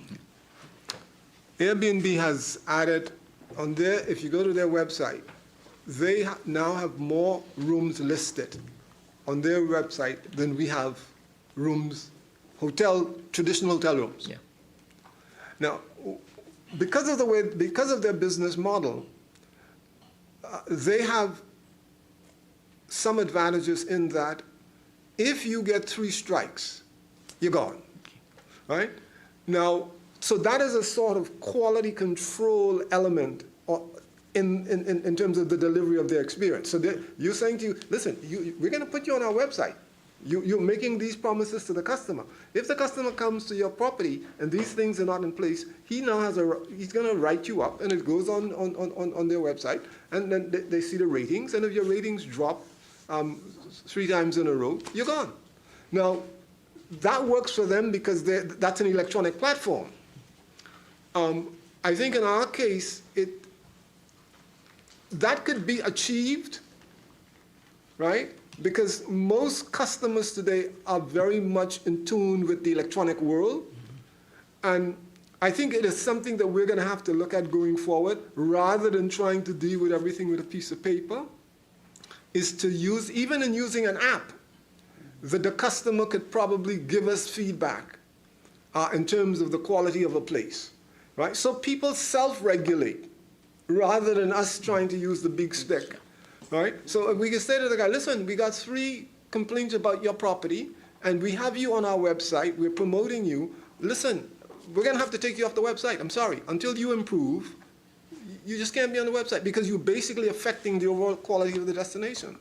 Airbnb has added on their, if you go to their website, they now have more rooms listed on their website than we have rooms, traditional hotel rooms. Yeah. Now, because of their business model, they have some advantages in that if you get 3 strikes, you're gone, right? Now, so that is a sort of quality control element in terms of the delivery of their experience. So you're saying to you, listen, we're going to put you on our website. You're making these promises to the customer. If the customer comes to your property and these things are not in place, he now he's going to write you up, and it goes on their website, and then they see the ratings, and if your ratings drop 3 times in a row, you're gone. Now, that works for them because that's an electronic platform. I think in our case, that could be achieved, right? Because most customers today are very much in tune with the electronic world. And I think it is something that we're going to have to look at going forward, rather than trying to deal with everything with a piece of paper, is to use, even in using an app, that the customer could probably give us feedback in terms of the quality of a place, right? So people self-regulate rather than us trying to use the big stick, right? So we can say to the guy, listen, we got 3 complaints about your property, and we have you on our website, we're promoting you, listen, we're going to have to take you off the website. I'm sorry. Until you improve, you just can't be on the website because you're basically affecting the overall quality of the destination.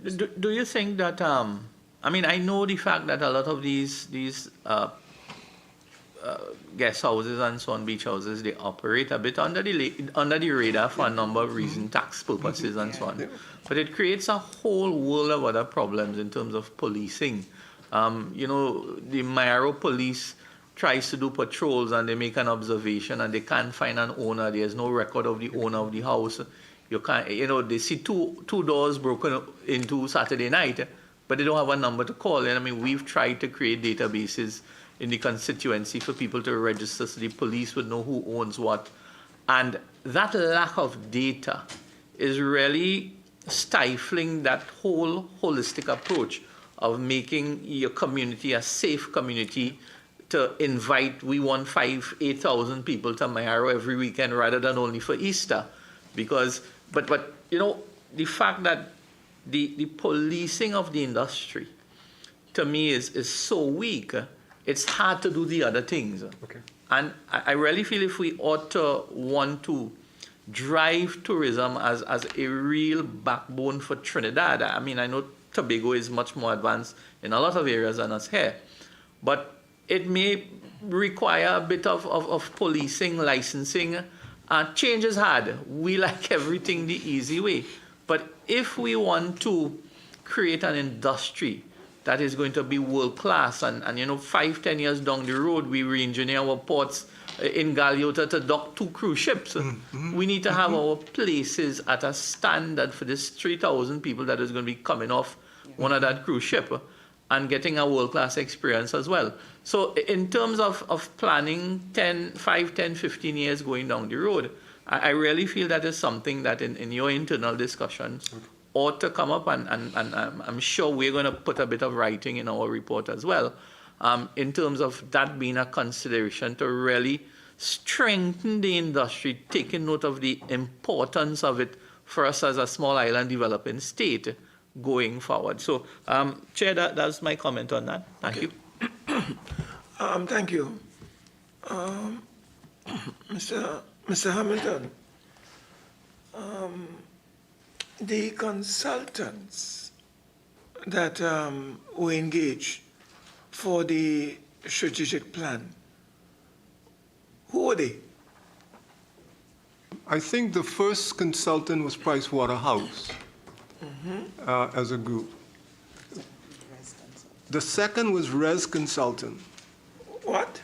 Do you think that, I mean, I know the fact that a lot of these guest houses and so on, beach houses, they operate a bit under the radar for a number of reasons, tax purposes and so on. But it creates a whole world of other problems in terms of policing. You know, the Mayaro police tries to do patrols and they make an observation and they can't find an owner. There's no record of the owner of the house. You can't, you know, they see two doors broken into Saturday night, but they don't have a number to call. And I mean, we've tried to create databases in the constituency for people to register so the police would know who owns what. And that lack of data is really stifling that whole holistic approach of making your community a safe community to invite, we want 8,000 people to Mayaro every weekend rather than only for Easter. Because, but you know, the fact that the policing of the industry, to me, is so weak, it's hard to do the other things. Okay. And I really feel if we ought to want to drive tourism as a real backbone for Trinidad. I mean, I know Tobago is much more advanced in a lot of areas than us here, but it may require a bit of policing, licensing. Change is hard. We like everything the easy way. But if we want to create an industry that is going to be world-class, and you know, 5-10 years down the road, we re-engineer our ports in Galeota to dock 2 cruise ships. We need to have our places at a standard for this 3,000 people that is going to be coming off one of that cruise ship and getting a world-class experience as well. So in terms of planning 5, 10, 15 years going down the road, I really feel that is something that in your internal discussions ought to come up, and I'm sure we're going to put a bit of writing in our report as well, in terms of that being a consideration to really strengthen the industry, taking note of the importance of it for us as a small island developing state going forward. So, Chair, that's my comment on that. Thank you. Thank you. Mr. Hamilton, the consultants that were engaged for the strategic plan, who were they? I think the first consultant was Pricewaterhouse as a group. The second was Res Consultant. What?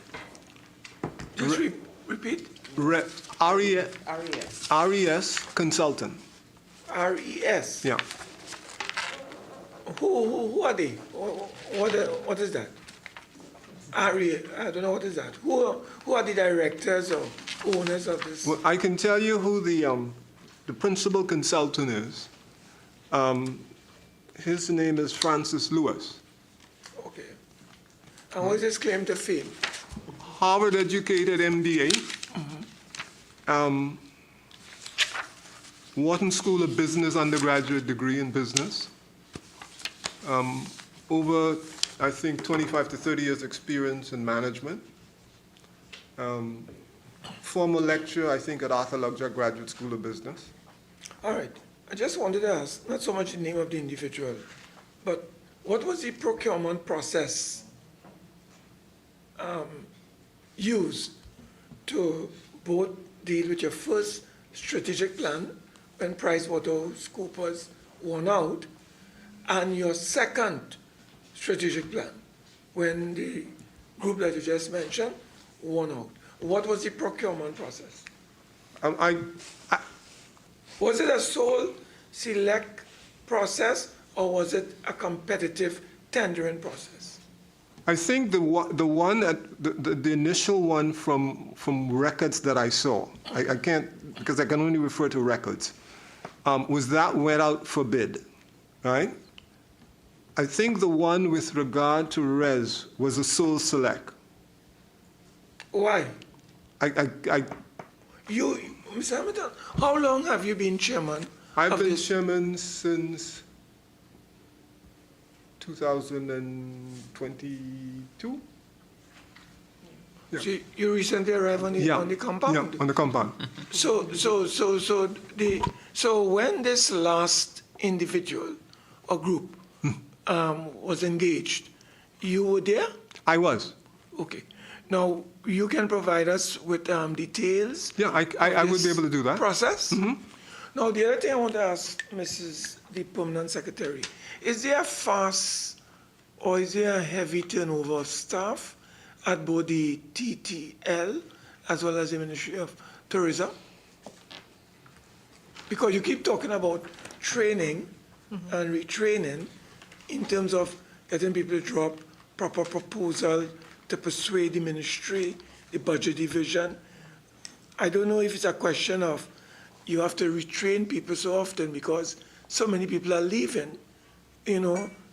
Just repeat. RES Consultant. RES? Yeah. Who are they? What is that? RES, I don't know what is that. Who are the directors or owners of this? Well, I can tell you who the principal consultant is. His name is Francis Lewis. Okay. And what is his claim to fame? Harvard educated MBA. Wharton School of Business undergraduate degree in business. Over, I think, 25 to 30 years experience in management. Former lecturer, I think, at Arthur Lugja Graduate School of Business. All right. I just wanted to ask, not so much the name of the individual, but what was the procurement process used to both deal with your first strategic plan when PricewaterhouseCoopers won out, and your second strategic plan when the group that you just mentioned won out? What was the procurement process? Was it a sole select process, or was it a competitive tendering process? I think the initial one from records that I saw, I can't, because I can only refer to records, was that went out for bid, right? I think the one with regard to Res was a sole select. Why? Mr. Hamilton, how long have you been chairman? I've been chairman since 2022. Yeah. So you recently arrived on the, Yeah. on the compound? Yeah, on the compound. So when this last individual or group was engaged, you were there? I was. Okay. Now, you can provide us with details? Yeah, I would be able to do that. Process? Mhm. Now, the other thing I want to ask the Permanent Secretary, is there a fast or is there a heavy turnover of staff at both the TTL as well as the Ministry of Tourism? Because you keep talking about training and retraining in terms of getting people to drop proper proposal to persuade the ministry, the budget division. I don't know if it's a question of you have to retrain people so often because so many people are leaving,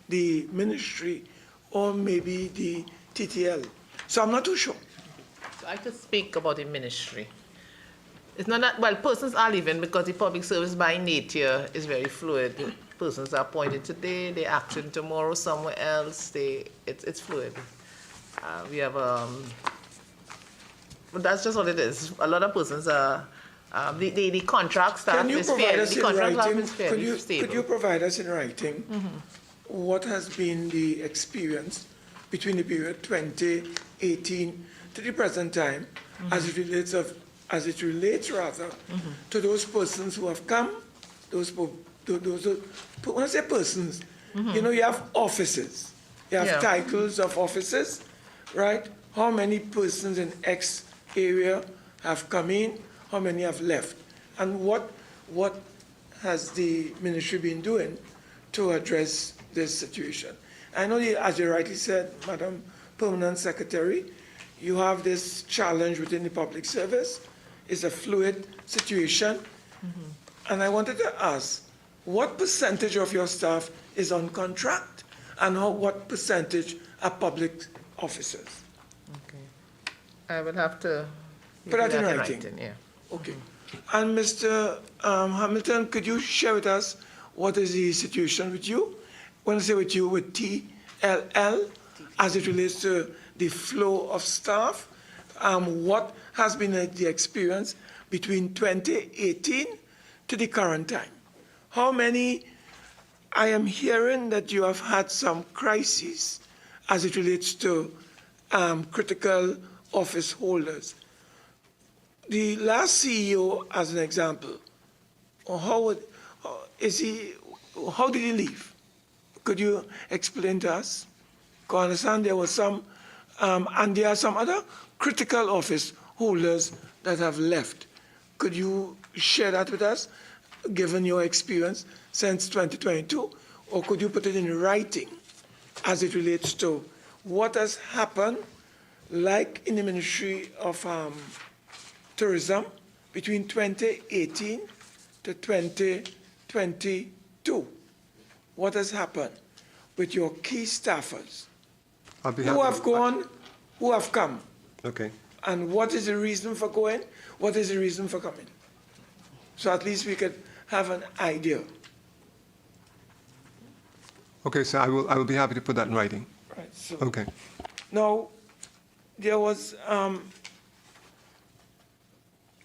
the ministry or maybe the TTL. So I'm not too sure. So I could speak about the ministry. It's not that, well, persons are leaving because the public service by nature is very fluid. Persons are appointed today, they're acting tomorrow somewhere else. It's fluid. We have, but that's just what it is. A lot of persons are, the contract staff Can you is provide fairly, us the in contract staff writing? is fairly stable. Could you provide us in writing what has been the experience between the period 2018 to the present time as it relates to those persons who have come, those when I say persons, you have offices, you have titles of offices, right? How many persons in X area have come in, how many have left, and what has the ministry been doing to address this situation? I know, as you rightly said, Madam Permanent Secretary, you have this challenge within the public service. It's a fluid situation. And I wanted to ask, what percentage of your staff is on contract and what percentage are public officers? Okay. I will have to Put that in writing. Yeah. Okay. And Mr. Hamilton, could you share with us what is the situation with you? When I say with you, with TLL, as it relates to the flow of staff, what has been the experience between 2018 to the current time? How many, I am hearing that you have had some crises as it relates to critical office holders. The last CEO, as an example, how did he leave? Could you explain to us? Because I understand there was some, and there are some other critical office holders that have left. Could you share that with us, given your experience since 2022? Or could you put it in writing as it relates to what has happened, like in the Ministry of Tourism, between 2018 to 2022? What has happened with your key staffers? Who have gone, who have come? Okay. And what is the reason for going? What is the reason for coming? So at least we could have an idea. Okay, so I will be happy to put that in writing. Right, so Okay. now, there was,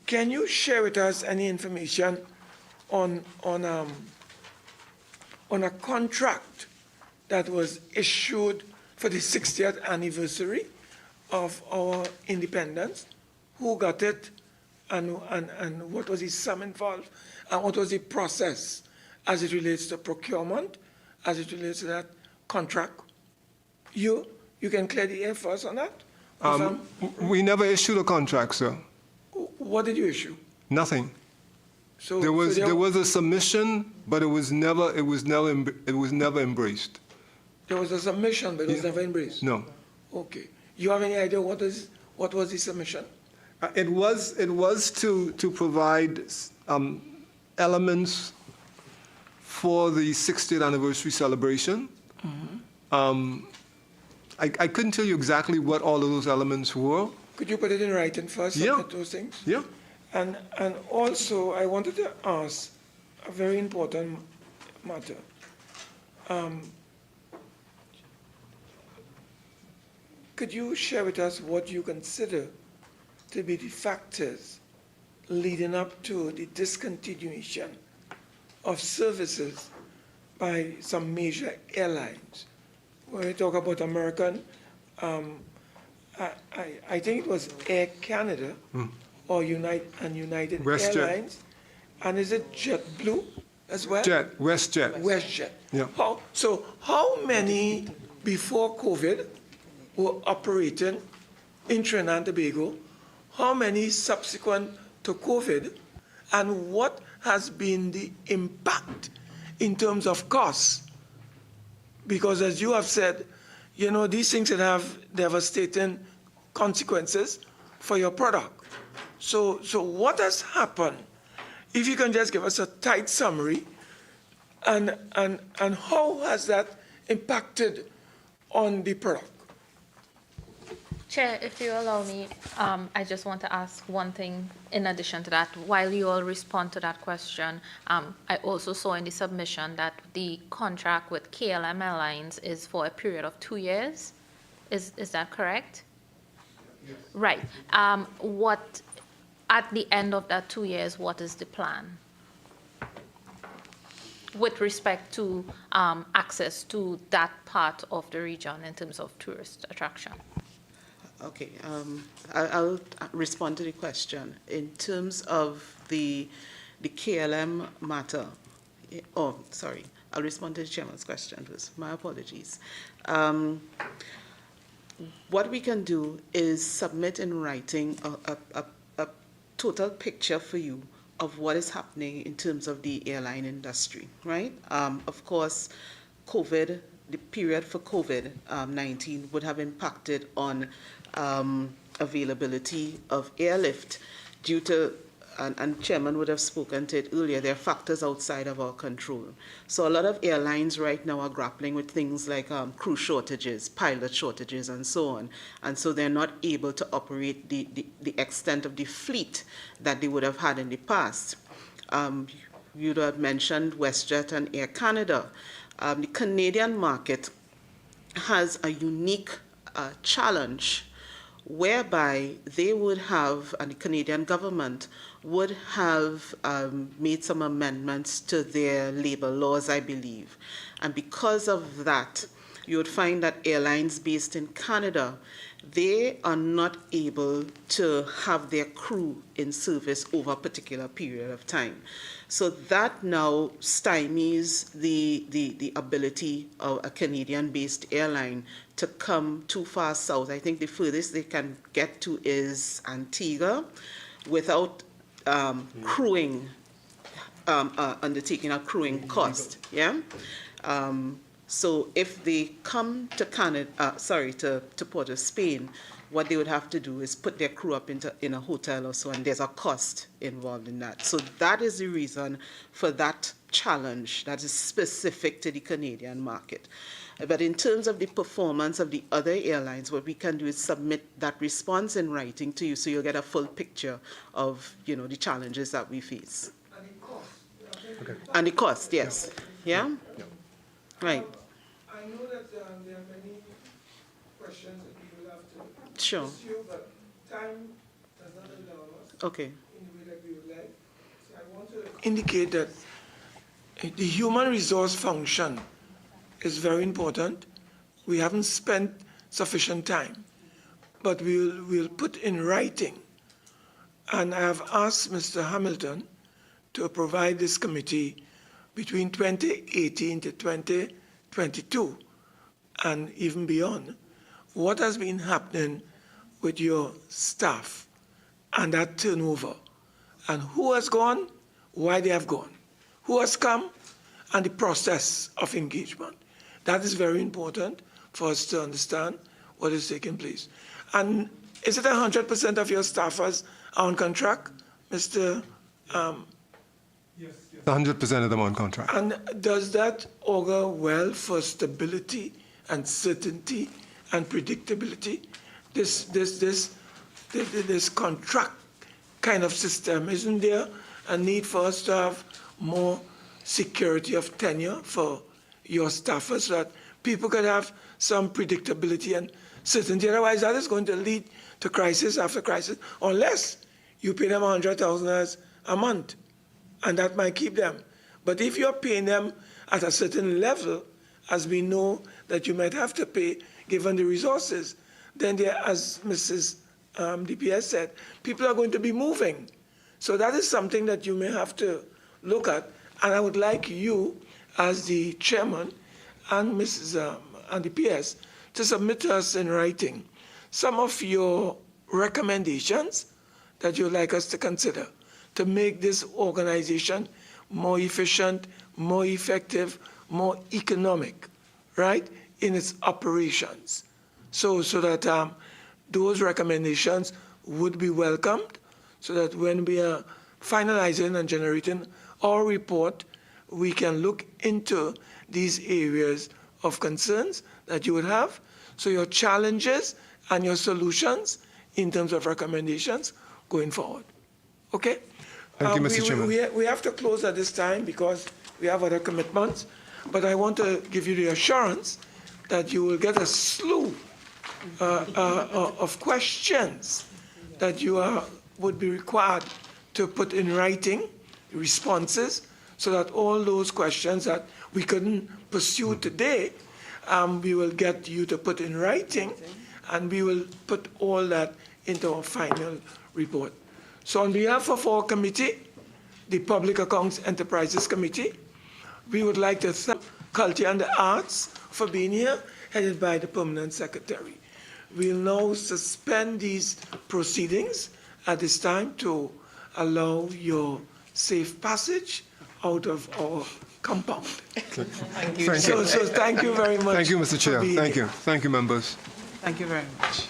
can you share with us any information on a contract that was issued for the 60th anniversary of our independence? Who got it, and what was the sum involved, and what was the process as it relates to procurement, as it relates to that contract? You can clear the air for us on that? We never issued a contract, sir. What did you issue? Nothing. So There was so there was a submission, but it was never embraced. there was a submission, but it was never embraced. No. Okay. You have any idea what was the submission? It was to provide elements for the 60th anniversary celebration. I couldn't tell you exactly what all of those elements were. Could you put it in writing first? Yeah. Submit those things? Yeah. And also, I wanted to ask a very important matter. could you share with us what you consider to be the factors leading up to the discontinuation of services by some major airlines? When we talk about American, I think it was Air Canada or United WestJet. Airlines. And is it JetBlue as well? WestJet. WestJet. Yeah. How many before COVID were operating in Trinidad and Tobago? How many subsequent to COVID? And what has been the impact in terms of costs? Because as you have said, these things can have devastating consequences for your product. So what has happened? If you can just give us a tight summary, and how has that impacted on the product? Chair, if you allow me, I just want to ask one thing in addition to that. While you all respond to that question, I also saw in the submission that the contract with KLM Airlines is for a period of 2 years. Is that correct? Yes. Right. What, at the end of that 2 years, what is the plan with respect to access to that part of the region in terms of tourist attraction? Okay, I'll respond to the question. In terms of the KLM matter, I'll respond to the chairman's question first. My apologies. What we can do is submit in writing a total picture for you of what is happening in terms of the airline industry, right? Of course, COVID, the period for COVID-19 would have impacted on availability of airlift due to, and Chairman would have spoken to it earlier, there are factors outside of our control. So a lot of airlines right now are grappling with things like crew shortages, pilot shortages, and so on. And so they're not able to operate the extent of the fleet that they would have had in the past. You'd have mentioned WestJet and Air Canada. The Canadian market has a unique challenge whereby they would have, and the Canadian government would have made some amendments to their labor laws, I believe. And because of that, you would find that airlines based in Canada, they are not able to have their crew in service over a particular period of time. So that now stymies the ability of a Canadian-based airline to come too far south. I think the furthest they can get to is Antigua without crewing, undertaking a crewing cost, yeah? So if they come to to Port of Spain, what they would have to do is put their crew up in a hotel or so, and there's a cost involved in that. So that is the reason for that challenge that is specific to the Canadian market. But in terms of the performance of the other airlines, what we can do is submit that response in writing to you, so you'll get a full picture of, the challenges that we face. And the cost. Okay. And the cost, yes. Yeah? Yeah. Right. I know that there are many questions that we will have to Sure. pursue, but time does not allow us Okay. in the way that we would like. So I want to indicate that the human resource function is very important. We haven't spent sufficient time, but we'll put in writing. And I have asked Mr. Hamilton to provide this committee between 2018 to 2022 and even beyond, what has been happening with your staff and that turnover, and who has gone, why they have gone, who has come, and the process of engagement. That is very important for us to understand what is taking place. And is it 100% of your staffers are on contract, Mr. Yes. 100% of them on contract. And does that augur well for stability and certainty and predictability? This contract kind of system, isn't there a need for us to have more security of tenure for your staffers so that people could have some predictability and certainty. Otherwise, that is going to lead to crisis after crisis, unless you pay them $100,000 a month, and that might keep them. But if you're paying them at a certain level, as we know that you might have to pay given the resources, then there, as Mrs. DPS said, people are going to be moving. So that is something that you may have to look at. And I would like you, as the chairman and Mrs. And the PS, to submit to us in writing some of your recommendations that you'd like us to consider to make this organization more efficient, more effective, more economic, right, in its operations. So that those recommendations would be welcomed, so that when we are finalizing and generating our report, we can look into these areas of concerns that you would have. So your challenges and your solutions in terms of recommendations going forward. Okay? Thank you, Mr. Chairman. We have to close at this time because we have other commitments, but I want to give you the assurance that you will get a slew of questions that you would be required to put in writing, responses, so that all those questions that we couldn't pursue today, we will get you to put in writing, and we will put all that into our final report. So on behalf of our committee, the Public Accounts Enterprises Committee, we would like to thank Culture and the Arts for being here, headed by the Permanent Secretary. We'll now suspend these proceedings at this time to allow your safe passage out of our compound. Thank you. So thank you very much. Thank you, Mr. Chair. for being Thank here. you. Thank you, members. Thank you very much.